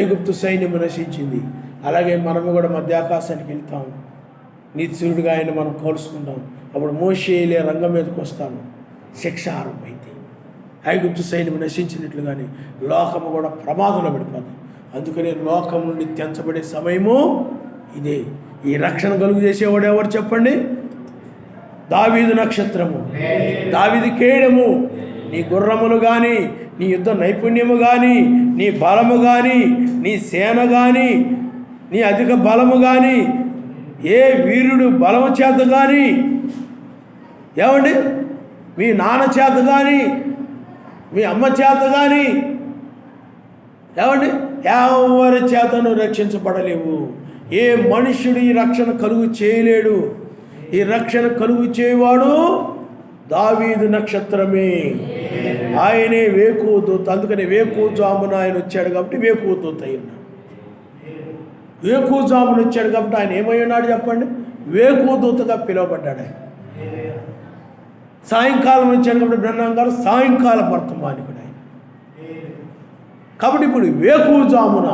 ఐగుప్తు సైన్యం నశించింది. అలాగే మనము కూడా మధ్యాకాశానికి వెళ్తాం. నిత్యుడిగా ఆయన మనం కలుసుకుంటాం. అప్పుడు మోషేలే రంగం మీదకి వస్తాను, శిక్ష ఆరంభమైంది. ఐగుప్తు సైన్యం నశించినట్లుగానే లోకము కూడా ప్రమాదంలో పడిపోతుంది. అందుకనే లోకం నుండి తెంచబడే సమయము ఇదే. ఈ రక్షణ కలుగు చేసేవాడు ఎవరు చెప్పండి? దావీదు నక్షత్రము, దావీదు కేడము. నీ గుర్రములు కానీ, నీ యుద్ధ నైపుణ్యము కానీ, నీ బలము కానీ, నీ సేన కానీ, నీ అధిక బలము కానీ, ఏ వీరుడు బలము చేత కానీ, ఏమండి మీ నాన్న చేత కానీ, మీ అమ్మ చేత కానీ, ఏమండి ఎవరి చేతను రక్షించబడలేవు. ఏ మనుష్యుడు ఈ రక్షణ కలుగు చేయలేడు. ఈ రక్షణ కలుగు చేయవాడు దావీదు నక్షత్రమే. ఆయనే వేకువ దూత. అందుకని వేకువ జామున ఆయన వచ్చాడు కాబట్టి వేకువ దూత అయి ఉన్నాడు. వేకువ జామున వచ్చాడు కాబట్టి ఆయన ఏమై ఉన్నాడు చెప్పండి? వేకువ దూతగా పిలువబడ్డాడు ఆయన. సాయంకాలం వచ్చాడు కాబట్టి బ్రహ్మం గారు సాయంకాల వర్తమానికుడు ఆయన. కాబట్టి ఇప్పుడు వేకువ జామున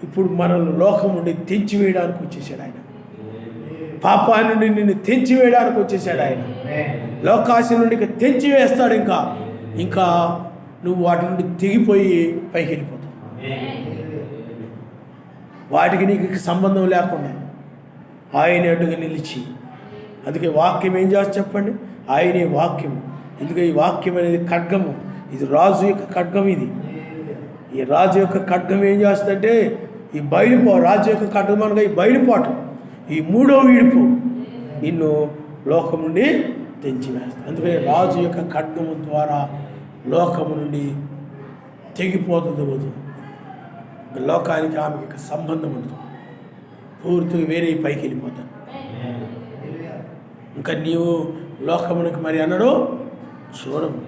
ఇప్పుడు మనల్ని లోకం నుండి తెంచివేయడానికి వచ్చేసాడు ఆయన. పాపాన్ని నుండి నిన్ను తెంచివేయడానికి వచ్చేసాడు ఆయన. లోకాశ నుండి తెంచివేస్తాడు. ఇంకా నువ్వు వాటి నుండి తెగిపోయి పైకి వెళ్ళిపోతావు. వాటికి నీకు సంబంధం లేకుండా ఆయన అడ్డుగా నిలిచి, అందుకే వాక్యం ఏం చేస్తా చెప్పండి? ఆయనే వాక్యము. ఎందుకంటే ఈ వాక్యం అనేది ఖడ్గము. ఇది రాజు యొక్క ఖడ్గం. ఈ రాజు యొక్క ఖడ్గం ఏం చేస్తుందంటే ఈ రాజు యొక్క ఖడ్గం అనగా ఈ బయలుపాటు, ఈ మూడో విడుపు నిన్ను లోకం నుండి తెంచివేస్తాడు. అందుకని రాజు యొక్క ఖడ్గము ద్వారా లోకము నుండి తెగిపోతుంది వధు. లోకానికి ఆమెకి సంబంధం ఉండదు. పూర్తిగా వేరే పైకి వెళ్ళిపోతాను. ఇంకా నీవు లోకమునికి మరి అన్నాడు చూడము.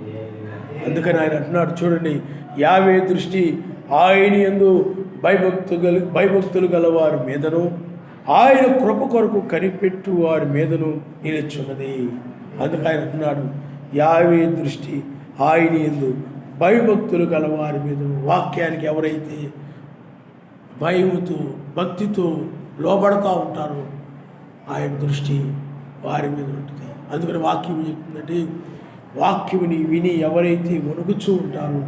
అందుకని ఆయన అంటున్నాడు చూడండి, యావే దృష్టి ఆయన యందు భయభక్తులు గలవారి మీదను ఆయన కృప కొరకు కనిపెట్టు వారి మీదను నిలుచున్నది. అందుకు ఆయన అంటున్నాడు యావే దృష్టి ఆయన యందు భయభక్తులు గలవారి మీదను. వాక్యానికి ఎవరైతే భయముతో భక్తితో లోబడతా ఉంటారో ఆయన దృష్టి వారి మీద ఉంటుంది. అందుకని వాక్యం చెప్తుందంటే వాక్యముని విని ఎవరైతే వణుకుచూ ఉంటారో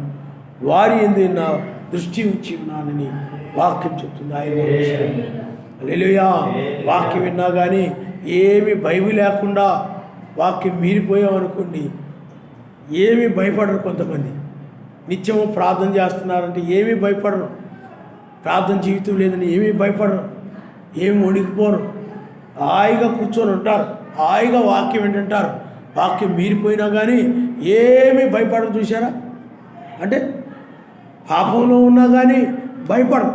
వారి యందు నా దృష్టి ఉంచి ఉన్నానని వాక్యం చెప్తుంది. ఆయన హల్లెలూయా. వాక్యం విన్నా కానీ ఏమి భయం లేకుండా వాక్యం మీరిపోయామనుకోండి, ఏమీ భయపడరు. కొంతమంది నిత్యము ప్రార్థన చేస్తున్నారంటే ఏమీ భయపడరు. ప్రార్థన జీవితం లేదని ఏమీ భయపడరు, ఏమి వణికిపోరు. హాయిగా కూర్చొని ఉంటారు, హాయిగా వాక్యం వింటుంటారు. వాక్యం మీరిపోయినా కానీ ఏమీ భయపడరు. చూసారా? అంటే పాపంలో ఉన్నా కానీ భయపడరు.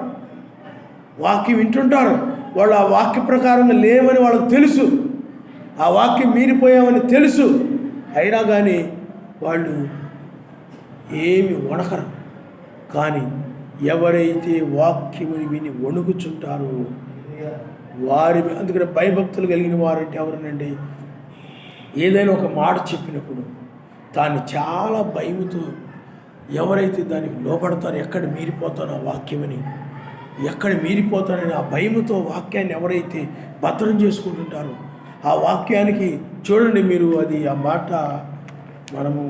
వాక్యం వింటుంటారు. వాళ్ళు ఆ వాక్య ప్రకారంగా లేవని వాళ్ళకి తెలుసు, ఆ వాక్యం మీరిపోయామని తెలుసు. అయినా కానీ వాళ్ళు ఏమి వణకరు. కానీ ఎవరైతే వాక్యముని విని వణుకుచుంటారో వారి, అందుకని భయభక్తులు కలిగిన వారంటే ఎవరనండి? ఏదైనా ఒక మాట చెప్పినప్పుడు దాన్ని చాలా భయముతో ఎవరైతే దానికి లోపడతారో, ఎక్కడ మీరిపోతానో ఆ వాక్యమని, ఎక్కడ మీరిపోతానని ఆ భయముతో వాక్యాన్ని ఎవరైతే భద్రం చేసుకుంటుంటారో ఆ వాక్యానికి చూడండి మీరు, అది ఆ మాట మనము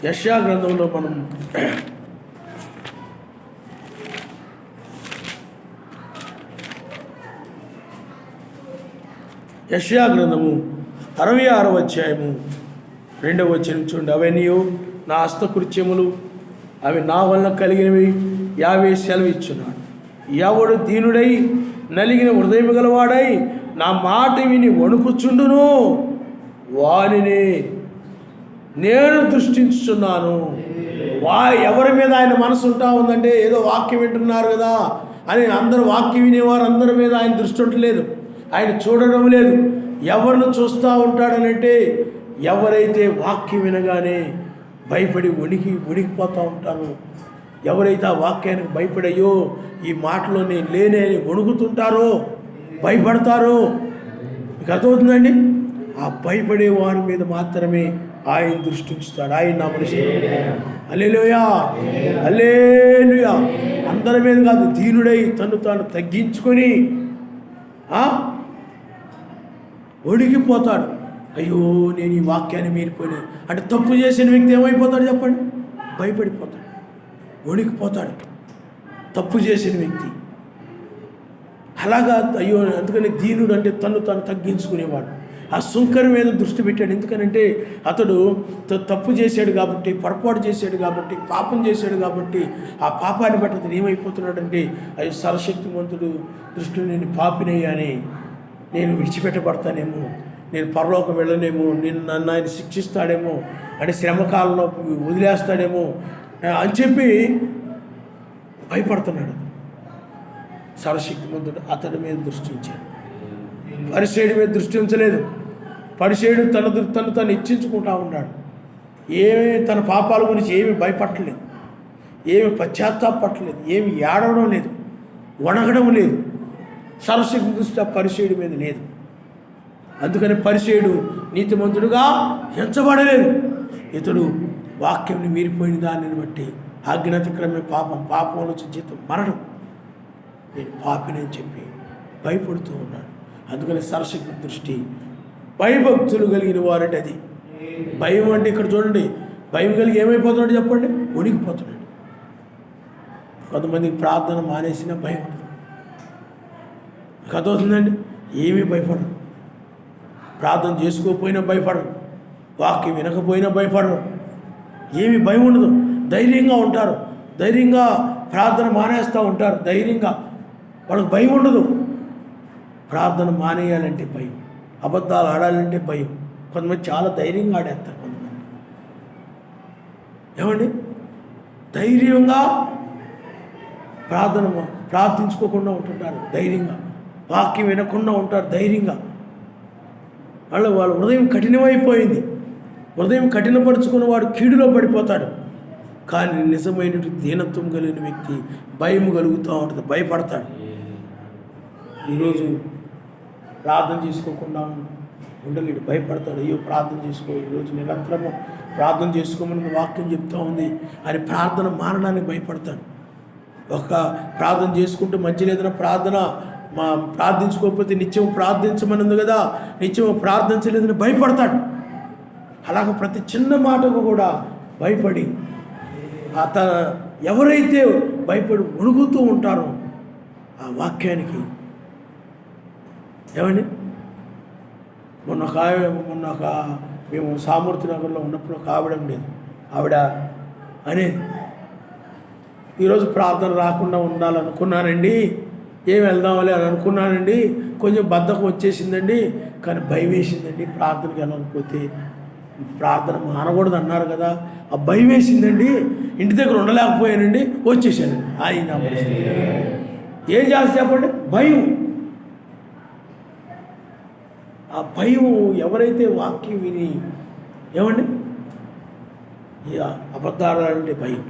యెషయా గ్రంథంలో మనం యెషయా గ్రంథము 66వ అధ్యాయము 2వ వచనం చూడండి. అవన్నీ నా హస్తకృత్యములు, అవి నా వలన కలిగినవి యావే సెలవిచ్చున్నాడు. ఎవడు దీనుడై నలిగిన హృదయం గలవాడై నా మాట విని వణుకుచుండును వానిని నేను దృష్టించుచున్నాను. ఎవరి మీద ఆయన మనసు ఉంటా ఉందంటే ఏదో వాక్యం వింటున్నారు కదా అని అందరూ వాక్యం వినేవారు అందరి మీద ఆయన దృష్టి ఉండలేదు, ఆయన చూడడం లేదు. ఎవరిని చూస్తూ ఉంటాడనంటే ఎవరైతే వాక్యం వినగానే భయపడి వణికిపోతూ ఉంటారో, ఎవరైతే ఆ వాక్యానికి భయపడయ్యో ఈ మాటలో నేను లేనే అని వణుకుతుంటారో, భయపడతారో, మీకు అర్థమవుతుందండి? ఆ భయపడే వారి మీద మాత్రమే ఆయన దృష్టి ఉంచుతాడు, ఆయన నమనిస్తాడు. హల్లెలూయా, హల్లెలూయా. అందరి మీద కాదు, దీనుడై తను తాను తగ్గించుకొని ఒడిగిపోతాడు. అయ్యో నేను ఈ వాక్యాన్ని మీరిపోయినా అంటే తప్పు చేసిన వ్యక్తి ఏమైపోతాడు చెప్పండి? భయపడిపోతాడు, వణికిపోతాడు. తప్పు చేసిన వ్యక్తి అలాగా. అయ్యో, అందుకని దీనుడు అంటే తను తాను తగ్గించుకునేవాడు. ఆ సుంకరి మీద దృష్టి పెట్టాడు. ఎందుకనంటే అతడు తప్పు చేశాడు కాబట్టి, పొరపాటు చేశాడు కాబట్టి, పాపం చేశాడు కాబట్టి, ఆ పాపాన్ని బట్టి అతను ఏమైపోతున్నాడంటే, అయ్యో సర్వశక్తిమంతుడు దృష్టిలో నేను పాపినయ్యాని, నేను విడిచిపెట్టబడతానేమో, నేను పరలోకం వెళ్ళనేమో, నన్ను ఆయన శిక్షిస్తాడేమో, అంటే శ్రమకాలంలో వదిలేస్తాడేమో అని చెప్పి భయపడుతున్నాడు. సర్వశక్తిమంతుడు అతడి మీద దృష్టి ఉంచాడు, పరిసేయుడి మీద దృష్టి ఉంచలేదు. పరిసేయుడు తను తను ఇచ్చించుకుంటా ఉన్నాడు. ఏమి తన పాపాల గురించి ఏమి భయపడలేదు, ఏమి పశ్చాత్తాపడలేదు, ఏమి ఏడవడం లేదు, వణగడం లేదు. సర్వశక్తి దృష్టి ఆ పరిసేయుడి మీద లేదు. అందుకని పరిసేయుడు నీతిమంతుడుగా ఎంచబడలేదు. ఇతడు వాక్యంని మీరిపోయిన దానిని బట్టి ఆజ్ఞాతిక్రమే పాపంలో జీతం మరణం, నేను పాపినని చెప్పి భయపడుతూ ఉన్నాడు. అందుకని సర్వశక్తి దృష్టి భయభక్తులు కలిగిన వారంటే అది. భయం అంటే ఇక్కడ చూడండి, భయం కలిగి ఏమైపోతున్నాడు చెప్పండి? వణికిపోతున్నాడు. కొంతమందికి ప్రార్థన మానేసిన భయం ఉండదు. కథ అవుతుందండి, ఏమీ భయపడరు. ప్రార్థన చేసుకోకపోయినా భయపడరు, వాక్యం వినకపోయినా భయపడరు, ఏమీ భయం ఉండదు. ధైర్యంగా ఉంటారు, ధైర్యంగా ప్రార్థన మానేస్తూ ఉంటారు. ధైర్యంగా వాళ్ళకి భయం ఉండదు. ప్రార్థన మానేయాలంటే భయం, అబద్ధాలు ఆడాలంటే భయం. కొంతమంది చాలా ధైర్యంగా ఆడేస్తారు. కొంతమంది ఏమండి ధైర్యంగా ప్రార్థించుకోకుండా ఉంటుంటారు, ధైర్యంగా వాక్యం వినకుండా ఉంటారు, ధైర్యంగా. వాళ్ళ హృదయం కఠినమైపోయింది. హృదయం కఠినపరుచుకున్న వాడు కీడులో పడిపోతాడు. కానీ నిజమైన దీనత్వం కలిగిన వ్యక్తి భయం కలుగుతూ ఉంటుంది, భయపడతాడు. ఈరోజు ప్రార్థన చేసుకోకుండా ఉండలేడు, భయపడతాడు. అయ్యో ప్రార్థన చేసుకో, ఈరోజు నిరంతరము ప్రార్థన చేసుకోమని వాక్యం చెప్తూ ఉంది అని ప్రార్థన మారడానికి భయపడతాడు. ఒక ప్రార్థన చేసుకుంటూ మంచి లేదన్నా ప్రార్థించుకోకపోతే నిత్యం ప్రార్థించమనుంది కదా, నిత్యం ప్రార్థించలేదని భయపడతాడు. అలాగ ప్రతి చిన్న మాటకు కూడా భయపడి ఎవరైతే భయపడి వణుకుతూ ఉంటారో ఆ వాక్యానికి ఏమండి మొన్న ఒక మేము సామర్థ్య నగర్లో ఉన్నప్పుడు ఒక ఆవిడ ఉండేది. ఆవిడ అనేది ఈరోజు ప్రార్థన రాకుండా ఉండాలనుకున్నానండి, ఏం వెళ్దామని అని అనుకున్నానండి, కొంచెం బద్ధకం వచ్చేసిందండి, కానీ భయం వేసిందండి ప్రార్థనకి వెళ్ళకపోతే. ప్రార్థన మానకూడదు అన్నారు కదా, ఆ భయం వేసిందండి, ఇంటి దగ్గర ఉండలేకపోయానండి, వచ్చేసానండి. ఆయన ఏం చేస్తే చెప్పండి, భయం. ఆ భయం ఎవరైతే వాక్యం విని ఏమండి అబద్ధాలంటే భయం,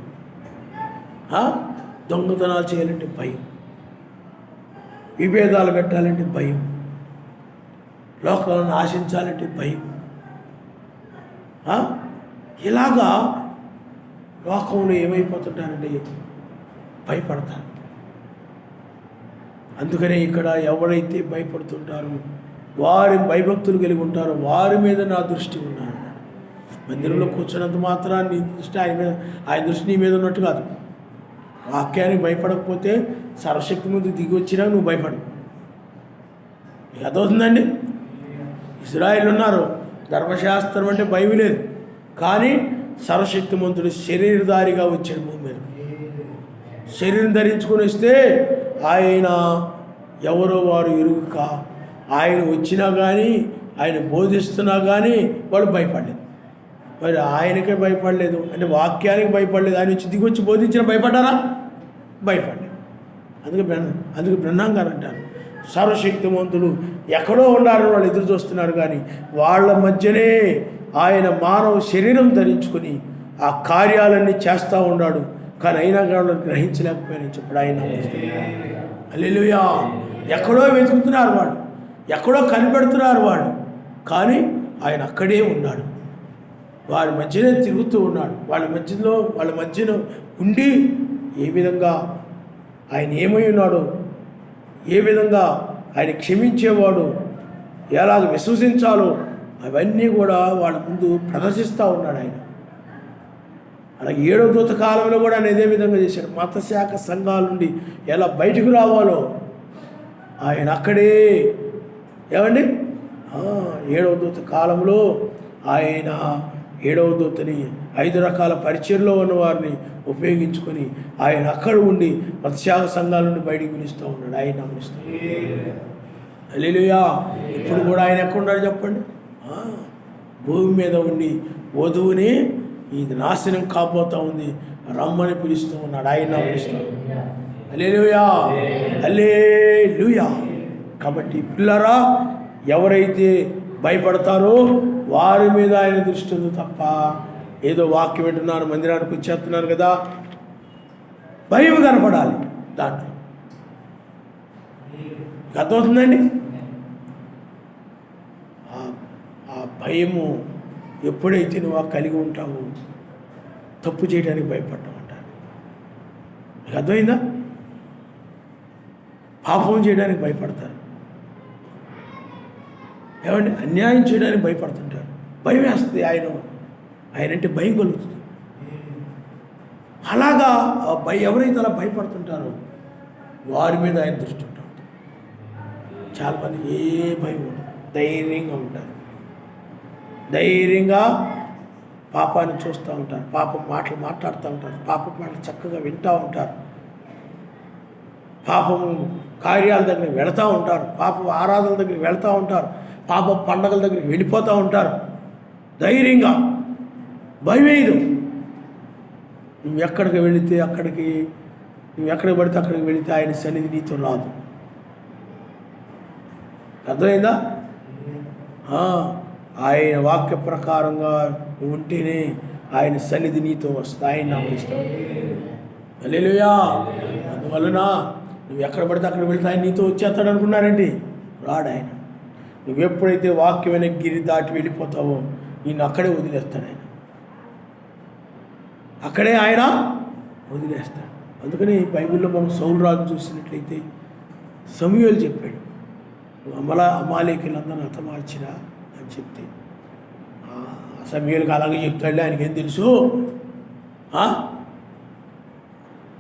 దొంగతనాలు చేయాలంటే భయం, విభేదాలు పెట్టాలంటే భయం, లోకాలను ఆశించాలంటే భయం, ఇలాగా లోకంలో ఏమైపోతుంటారంటే భయపడతారు. అందుకనే ఇక్కడ ఎవరైతే భయపడుతుంటారో వారి భయభక్తులు కలిగి ఉంటారో వారి మీద నా దృష్టి ఉన్నాను. మందిరంలో కూర్చున్నంత మాత్రాన్ని దృష్టి ఆయన దృష్టి నీ మీద ఉన్నట్టు కాదు. వాక్యానికి భయపడకపోతే సర్వశక్తి ముందు దిగి వచ్చినా నువ్వు భయపడు. అదవుతుందండి. ఇజ్రాయేల్ ఉన్నారు, ధర్మశాస్త్రం అంటే భయం లేదు, కానీ సర్వశక్తిమంతుడు శరీరధారిగా వచ్చాడు భూమి మీద. శరీరం ధరించుకొని వస్తే ఆయన ఎవరో వారు ఎరుగక ఆయన వచ్చినా కానీ ఆయన బోధిస్తున్నా కానీ వాళ్ళు భయపడలేదు. మరి ఆయనకే భయపడలేదు అంటే వాక్యానికి భయపడలేదు, ఆయన వచ్చి దిగొచ్చి బోధించిన భయపడ్డారా? భయపడలేదు. అందుకే బ్రహ్మాం గారు అంటారు, సర్వశక్తిమంతులు ఎక్కడో ఉండాలని వాళ్ళు ఎదురు చూస్తున్నారు, కానీ వాళ్ళ మధ్యనే ఆయన మానవ శరీరం ధరించుకొని ఆ కార్యాలన్నీ చేస్తూ ఉన్నాడు. కానీ అయినా కానీ గ్రహించలేకపోయారని చెప్పాడు ఆయన. హల్లెలూయా. ఎక్కడో వెతుకుతున్నారు వాడు, ఎక్కడో కనిపెడుతున్నారు వాడు, కానీ ఆయన అక్కడే ఉన్నాడు. వారి మధ్యనే తిరుగుతూ ఉన్నాడు. వాళ్ళ మధ్యలో ఉండి ఏ విధంగా ఆయన ఏమై ఉన్నాడు, ఏ విధంగా ఆయన క్షమించేవాడు, ఎలాగ విశ్వసించాలో అవన్నీ కూడా వాళ్ళ ముందు ప్రదర్శిస్తూ ఉన్నాడు ఆయన. అలాగే 7వ దూత కాలంలో కూడా ఆయన ఇదే విధంగా చేశాడు. మతశాఖ సంఘాల నుండి ఎలా బయటకు రావాలో ఆయన అక్కడే ఏమండి 7వ దూత కాలంలో ఆయన 7వ దూతని 5 రకాల పరిచర్లో ఉన్న వారిని ఉపయోగించుకొని ఆయన అక్కడ ఉండి మతశాఖ సంఘాల నుండి బయటికి పిలుస్తూ ఉన్నాడు. ఆయన పిలుస్తాడు. హల్లెలూయా. ఇప్పుడు కూడా ఆయన ఎక్కడున్నాడు చెప్పండి? భూమి మీద ఉండి వధువుని ఇది నాశనం కాబోతూ ఉంది, రమ్మని పిలుస్తూ ఉన్నాడు. ఆయన పిలుస్తాడు. హల్లెలూయా, హల్లెలూయా. కాబట్టి పిల్లరా, ఎవరైతే భయపడతారో వారి మీద ఆయన దృష్టి ఉంది తప్ప ఏదో వాక్యం వింటున్నాను, మందిరానికి వచ్చేస్తున్నాను కదా, భయం కనపడాలి దాంట్లో. అర్థమవుతుందండి? ఆ భయము ఎప్పుడైతే నువ్వు కలిగి ఉంటావో తప్పు చేయడానికి భయపడ్డావు అంటారు. మీకు అర్థమైందా? పాపం చేయడానికి భయపడతారు, ఏమంటే అన్యాయం చేయడానికి భయపడుతుంటారు. భయం వేస్తుంది. ఆయనంటే భయం కలుగుతుంది. అలాగా ఎవరైతే అలా భయపడుతుంటారో వారి మీద ఆయన దృష్టి ఉంటారు. చాలామందికి ఏ భయం ఉండదు, ధైర్యంగా ఉంటారు. ధైర్యంగా పాపాన్ని చూస్తూ ఉంటారు, పాపం మాటలు మాట్లాడుతూ ఉంటారు, పాపం మాటలు చక్కగా వింటూ ఉంటారు, పాపము కార్యాల దగ్గరికి వెళుతూ ఉంటారు, పాప ఆరాధనల దగ్గరికి వెళుతూ ఉంటారు, పాప పండగల దగ్గరికి వెళ్ళిపోతూ ఉంటారు. ధైర్యంగా భయం వేయదు. నువ్వు ఎక్కడికి వెళితే అక్కడికి, నువ్వు ఎక్కడికి పడితే అక్కడికి వెళితే ఆయన సన్నిధి నీతో రాదు. అర్థమైందా? ఆయన వాక్య ప్రకారంగా ఉంటేనే ఆయన సన్నిధి నీతో వస్తుంది. ఆయన నామిస్తాడు. హల్లెలూయా. అందువలన నువ్వు ఎక్కడ పడితే అక్కడ వెళితే ఆయన నీతో వచ్చేస్తాడు అనుకున్నారండి? రాడు ఆయన. నువ్వు ఎప్పుడైతే వాక్యమైన గిరి దాటి వెళ్ళిపోతావో నిన్ను అక్కడే వదిలేస్తాడు ఆయన. అక్కడే ఆయన వదిలేస్తాడు. అందుకని బైబిల్లో మనం సౌలు రాజు చూసినట్లయితే సమూయేలు చెప్పాడు, అమాలేకులందరూ హతమార్చిరా అని చెప్తే సమూయేలుకి అలాగే చెప్తాడులే, ఆయనకేం తెలుసు,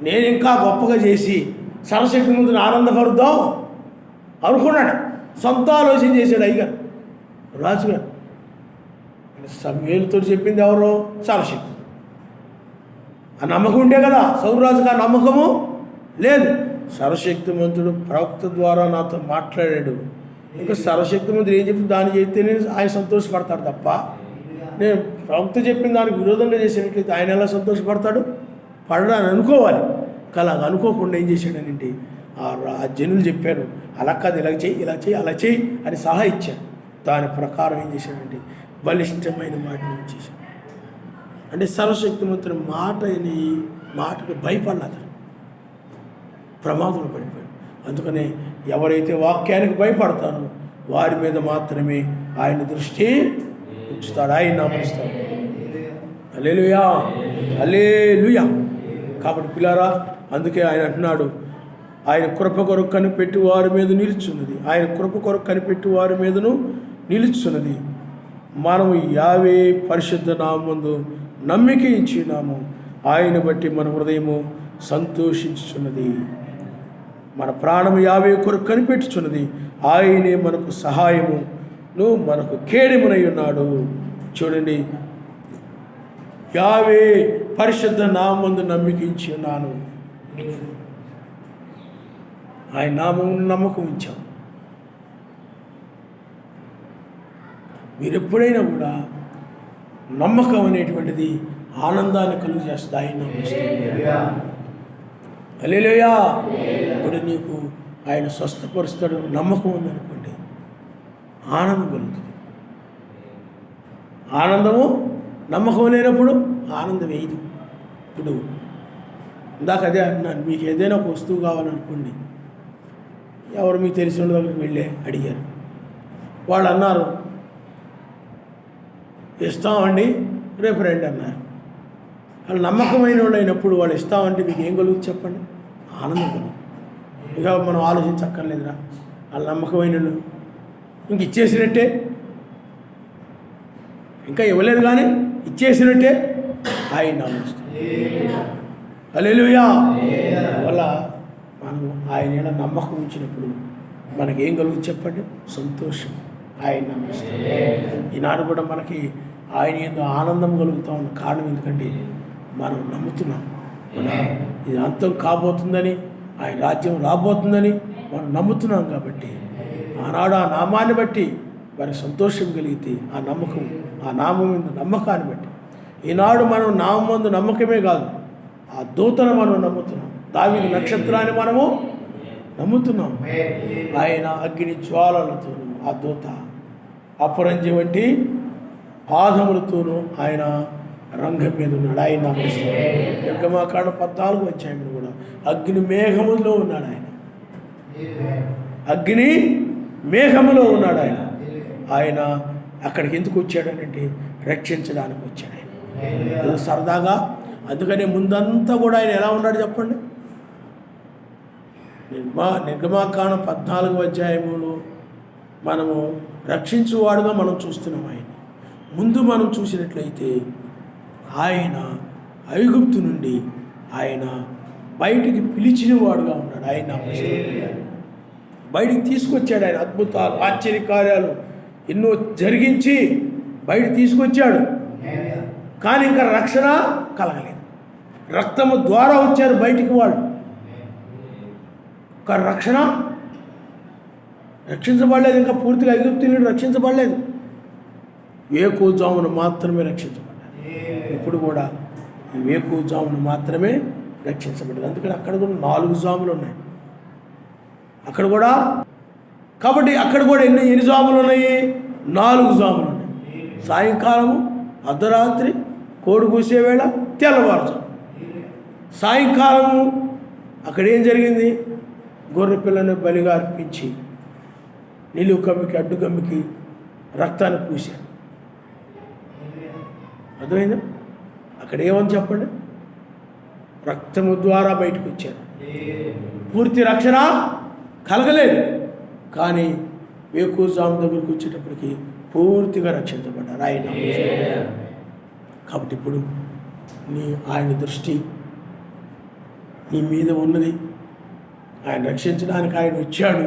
నేను ఇంకా గొప్పగా చేసి సరశక్తి ముందు ఆనందపరుద్దాం అనుకున్నాడు. సొంత ఆలోచన చేశాడు అయ్యగారు, రాజుగారు. సమూయేలుతో చెప్పింది ఎవరు? సరశక్తి. ఆ నమ్మకం ఉంటే కదా. సౌరాజుకి ఆ నమ్మకము లేదు. సర్వశక్తిమంతుడు ప్రవక్త ద్వారా నాతో మాట్లాడాడు, ఇంకా సర్వశక్తిమంతుడు ఏం చెప్పి దాన్ని చేస్తేనే ఆయన సంతోషపడతాడు తప్ప నేను ప్రవక్త చెప్పిన దానికి విరోధంగా చేసినట్లయితే ఆయన ఎలా సంతోషపడతాడు? పడడానికి అనుకోవాలి. అలాగ అనుకోకుండా ఏం చేశాడనంటే ఆ జనులు చెప్పారు, అలా కాదు, ఇలా చేయి, ఇలా చేయి, అలా చేయి అని సలహా ఇచ్చాడు. దాని ప్రకారం ఏం చేశాడంటే బలిష్టమైన వాటిని చేశాడు. అంటే సర్వశక్తిమంతుని మాటకు భయపడలేదు, ప్రమాదంలో పడిపోయాడు. అందుకనే ఎవరైతే వాక్యానికి భయపడతారో వారి మీద మాత్రమే ఆయన దృష్టి ఉంచుతాడు, ఆయన నామరిస్తాడు. హల్లెలూయా, హల్లెలూయా. కాబట్టి పిల్లారా, అందుకే ఆయన అంటున్నాడు, ఆయన కృప కొరకు కనిపెట్టి వారి మీద నిలుచున్నది, ఆయన కృప కొరకు కనిపెట్టి వారి మీదను నిలుచున్నది. మనము యావే పరిశుద్ధ నామందు నమ్మిక ఇచ్చినాము, ఆయన బట్టి మన హృదయము సంతోషించుచున్నది. మన ప్రాణము యావే కొరకు కనిపెట్టుచున్నది, ఆయనే మనకు సహాయమును మనకు కేడెమునై ఉన్నాడు. చూడండి, యావే పరిశుద్ధ నామందు నమ్మిక ఇచ్చి ఉన్నాను. ఆయన నామము నమ్మకం ఉంచాం. మీరు ఎప్పుడైనా కూడా నమ్మకం అనేటువంటిది ఆనందాన్ని కలుగు చేస్తుంది. ఆయన హల్లెలూయా. ఇప్పుడు నీకు ఆయన స్వస్థపరుస్తాడు నమ్మకం ఉందనుకోండి, ఆనందం కలుగుతుంది. ఆనందము నమ్మకం లేనప్పుడు ఆనందం వేయదు. ఇప్పుడు ఇందాక అదే అంటున్నాను, మీకు ఏదైనా ఒక వస్తువు కావాలనుకోండి, ఎవరు మీకు తెలిసిన వాళ్ళ దగ్గరికి వెళ్ళే అడిగారు, వాళ్ళు అన్నారు ఇస్తామండి, రేపు రండి అన్నారు. వాళ్ళు నమ్మకమైన వాళ్ళు అయినప్పుడు వాళ్ళు ఇస్తామంటే మీకు ఏం కలుగుతుంది చెప్పండి? ఆనందం కలుగుతుంది. ఇక మనం ఆలోచించక్కర్లేదురా, వాళ్ళు నమ్మకమైన వాళ్ళు ఇంక ఇచ్చేసినట్టే, ఇంకా ఇవ్వలేదు కానీ ఇచ్చేసినట్టే ఆయన నమ్ముస్తుంది. హల్లెలూయా. వల్ల మనం ఆయన నమ్మకం ఉంచినప్పుడు మనకేం కలుగుతుంది చెప్పండి? సంతోషం. ఆయన నమ్మిస్తాం. ఈనాడు కూడా మనకి ఆయన ఏందో ఆనందం కలుగుతూ ఉన్న కారణం ఎందుకంటే మనం నమ్ముతున్నాం. మన ఇది అంతం కాబోతుందని, ఆయన రాజ్యం రాబోతుందని మనం నమ్ముతున్నాం. కాబట్టి ఆనాడు ఆ నామాన్ని బట్టి వారికి సంతోషం కలిగితే ఆ నమ్మకం, ఆ నామం మీద నమ్మకాన్ని బట్టి ఈనాడు మనం నామం ముందు నమ్మకమే కాదు, ఆ దూతను మనం నమ్ముతున్నాం. దావీదు నక్షత్రాన్ని మనము నమ్ముతున్నాం. ఆయన అగ్ని జ్వాలలతోనూ, ఆ దూత అపరంజి వంటి పాదములతోనూ ఆయన రంగం మీద ఉన్నాడు. ఆయన నమ్మిస్తాడు. నిర్గమాకాండ 14 అధ్యాయంలో కూడా అగ్ని మేఘములో ఉన్నాడు ఆయన. అగ్ని మేఘములో ఉన్నాడు ఆయన. ఆయన అక్కడికి ఎందుకు వచ్చాడనంటే రక్షించడానికి వచ్చాడు ఆయన. సరదాగా అందుకని ముందంతా కూడా ఆయన ఎలా ఉన్నాడు చెప్పండి? నిర్గమాకాండ 14 అధ్యాయములో మనము రక్షించువాడుగా మనం చూస్తున్నాం ఆయన. ముందు మనం చూసినట్లయితే ఆయన ఐగుప్తు నుండి ఆయన బయటికి పిలిచిన వాడుగా ఉన్నాడు. ఆయన బయటికి తీసుకొచ్చాడు. ఆయన అద్భుతాలు, ఆశ్చర్యకార్యాలు ఎన్నో జరిగించి బయట తీసుకొచ్చాడు. కానీ ఇంకా రక్షణ కలగలేదు. రక్తము ద్వారా వచ్చారు బయటికి వాళ్ళు. ఒక రక్షించబడలేదు. ఇంకా పూర్తిగా ఐగుప్తు నుండి రక్షించబడలేదు. వేకువజామును మాత్రమే రక్షించబడ్డారు. ఇప్పుడు కూడా ఈ వేకువజామును మాత్రమే రక్షించబడ్డది. అందుకని అక్కడ కూడా 4 జాములు ఉన్నాయి అక్కడ కూడా. కాబట్టి అక్కడ కూడా ఎన్ని జాములు ఉన్నాయి? 4 జాములు ఉన్నాయి. సాయంకాలము, అర్ధరాత్రి, కోడి కూసే వేళ, తెల్లవారుజాము. సాయంకాలము అక్కడ ఏం జరిగింది? గొర్రె పిల్లను బలిగా అర్పించి నిలువు కమ్మికి, అడ్డు కమ్మికి రక్తాన్ని పూశారు. అర్థమైందా? అక్కడ ఏమని చెప్పండి? రక్తము ద్వారా బయటకు వచ్చారు. పూర్తి రక్షణ కలగలేదు. కానీ వేకువజాము దగ్గరికి వచ్చేటప్పటికి పూర్తిగా రక్షించబడ్డారు ఆయన. కాబట్టి ఇప్పుడు ఆయన దృష్టి నీ మీద ఉన్నది. ఆయన రక్షించడానికి ఆయన వచ్చాడు.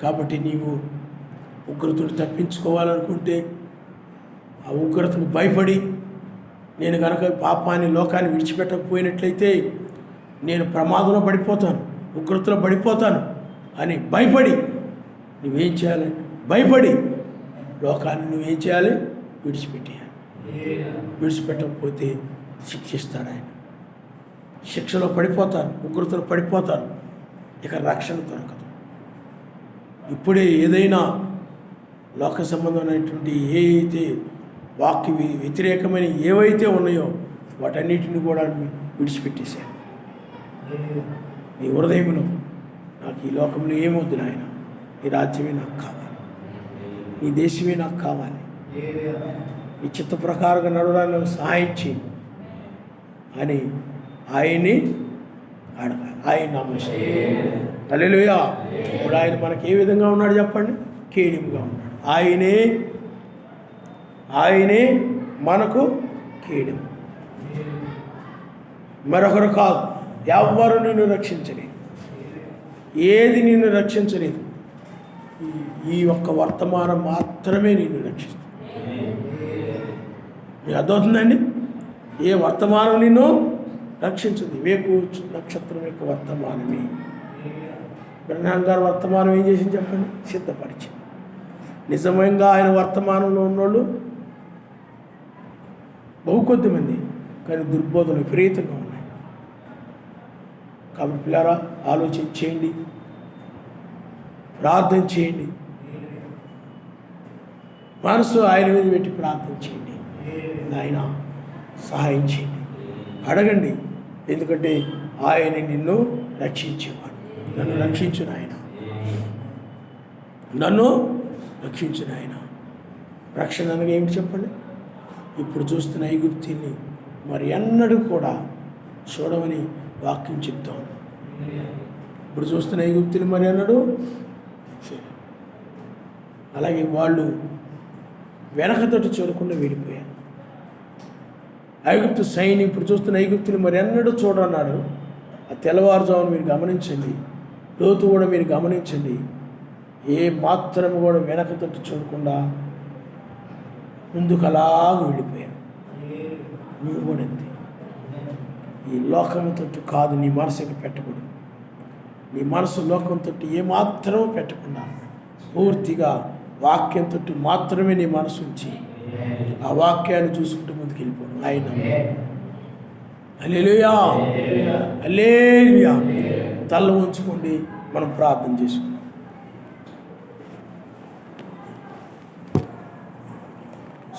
కాబట్టి నీవు ఉగ్రతను తప్పించుకోవాలనుకుంటే ఆ ఉగ్రతను భయపడి నేను కనుక పాపాన్ని, లోకాన్ని విడిచిపెట్టకపోయినట్లయితే నేను ప్రమాదంలో పడిపోతాను, ఉగ్రతలో పడిపోతాను అని భయపడి నువ్వేం చేయాలి? భయపడి లోకాన్ని నువ్వేం చేయాలి? విడిచిపెట్టేయాలి. విడిచిపెట్టకపోతే శిక్షిస్తాడు ఆయన. శిక్షలో పడిపోతారు, ఉగ్రతలో పడిపోతారు. ఇక రక్షణ దొరకదు. ఇప్పుడే ఏదైనా లోక సంబంధమైనటువంటి ఏవైతే వాక్య వ్యతిరేకమైన ఏవైతే ఉన్నాయో వాటన్నిటిని కూడా విడిచిపెట్టేశాను. నీ హృదయంలో నాకు ఈ లోకంలో ఏమొద్దు నాయన, నీ రాజ్యమే నాకు కావాలి, నీ దేశమే నాకు కావాలి, నీ చిత్త ప్రకారంగా నడవడానికి సహాయం చేయి అని ఆయన్ని అడగాలి. ఆయన నమ్మేస్తాడు. హల్లెలూయా. ఇప్పుడు ఆయన మనకి ఏ విధంగా ఉన్నాడు చెప్పండి? కేడిముగా ఉన్నాడు. ఆయనే మనకు కేడెము, మరొకరు కాదు. ఎవ్వరు నిన్ను రక్షించలేదు, ఏది నిన్ను రక్షించలేదు. ఈ ఒక్క వర్తమానం మాత్రమే నిన్ను రక్షిస్తుంది. మీకు అర్థమవుతుందండి? ఏ వర్తమానం నిన్ను రక్షించుంది? వేకువ నక్షత్రం యొక్క వర్తమానమే. బ్రహ్మాం గారు వర్తమానం ఏం చేసింది చెప్పండి? సిద్ధపరిచింది. నిజంగా ఆయన వర్తమానంలో ఉన్నోళ్ళు బహు కొద్ది మంది, కానీ దుర్బోధనలు విపరీతంగా ఉన్నాయి. కాబట్టి పిల్లారా, ఆలోచన చేయండి, ప్రార్థన చేయండి, మనసు ఆయన మీద పెట్టి ప్రార్థన చేయండి. ఆయన సహాయం చేయండి, అడగండి. ఎందుకంటే ఆయన నిన్ను రక్షించేవాడు. నన్ను రక్షించిన ఆయన, నన్ను రక్షించిన ఆయన. రక్షణ అనగా ఏమిటి చెప్పండి? ఇప్పుడు చూస్తున్న ఐగుప్తిని మరి ఎన్నడూ కూడా చూడమని వాక్యం చెప్తాం. ఇప్పుడు చూస్తున్న ఐగుప్తిని మరి ఎన్నడూ. అలాగే వాళ్ళు వెనకతోటి చూడకుండా వెళ్ళిపోయారు. ఐగుప్తు సైన్యం ఇప్పుడు చూస్తున్న ఐగుప్తుని మరి ఎన్నడూ చూడన్నాడు. ఆ తెల్లవారుజామును మీరు గమనించండి, లోతు కూడా మీరు గమనించండి. ఏ మాత్రం కూడా వెనకతోటి చూడకుండా ముందుకు అలాగ వెళ్ళిపోయారు. నువ్వు కూడా అంతే. ఈ లోకంతో కాదు నీ మనసుకి పెట్టకూడదు. నీ మనసు లోకంతో ఏమాత్రం పెట్టకుండా పూర్తిగా వాక్యంతో మాత్రమే నీ మనసు ఉంచి ఆ వాక్యాన్ని చూసుకుంటూ ముందుకు వెళ్ళిపోవడం. ఆయన హల్లెలూయా, హల్లెలూయా. తల ఉంచుకోండి, మనం ప్రార్థన చేసుకుందాం.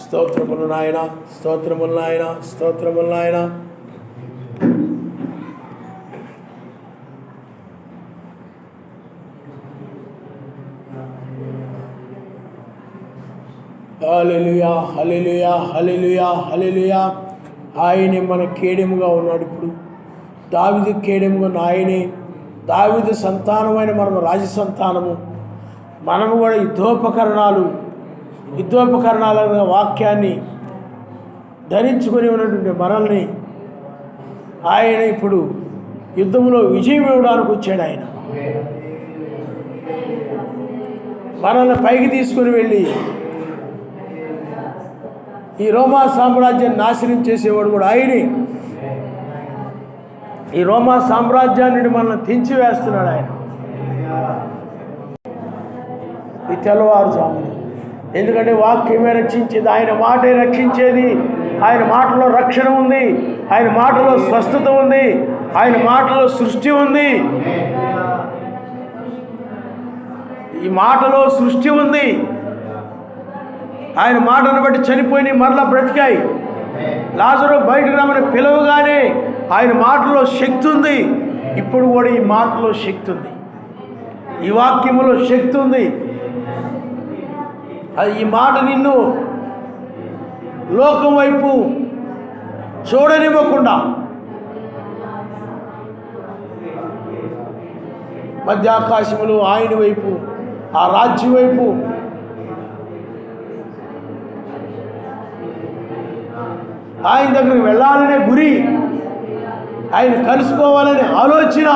స్తోత్రములు నాయన, స్తోత్రములు నాయన, స్తోత్రములు నాయన. హల్లెలూయా, హల్లెలూయా, హల్లెలూయా, హల్లెలూయా. ఆయనే మన కేడెముగా ఉన్నాడు. ఇప్పుడు దావీదు కేడెముగా ఉన్న ఆయనే, దావీదు సంతానమైన మనము రాజ సంతానము. మనము కూడా యుద్ధోపకరణాల వాక్యాన్ని ధరించుకొని ఉన్నటువంటి మనల్ని ఆయన ఇప్పుడు యుద్ధంలో విజయం ఇవ్వడానికి వచ్చాడు. ఆయన మనల్ని పైకి తీసుకుని వెళ్ళి ఈ రోమా సామ్రాజ్యాన్ని నాశనం చేసేవాడు కూడా ఆయనే. ఈ రోమా సామ్రాజ్యాన్ని మనల్ని తెంచివేస్తున్నాడు ఆయన ఈ తెల్లవారుజామున. ఎందుకంటే వాక్యమే రక్షించేది, ఆయన మాటే రక్షించేది. ఆయన మాటలో రక్షణ ఉంది, ఆయన మాటలో స్వస్థత ఉంది, ఆయన మాటలో సృష్టి ఉంది. ఈ మాటలో సృష్టి ఉంది. ఆయన మాటను బట్టి చనిపోయి మరలా బ్రతికాయి. లాజరు బయటకు రమ్మని పిలవగానే ఆయన మాటలో శక్తి ఉంది. ఇప్పుడు కూడా ఈ మాటలో శక్తి ఉంది, ఈ వాక్యములో శక్తి ఉంది. అది ఈ మాట నిన్ను లోకం వైపు చూడనివ్వకుండా మధ్య ఆకాశములు ఆయన వైపు, ఆ రాజ్యం వైపు ఆయన దగ్గరికి వెళ్ళాలనే గురి, ఆయన కలుసుకోవాలనే ఆలోచన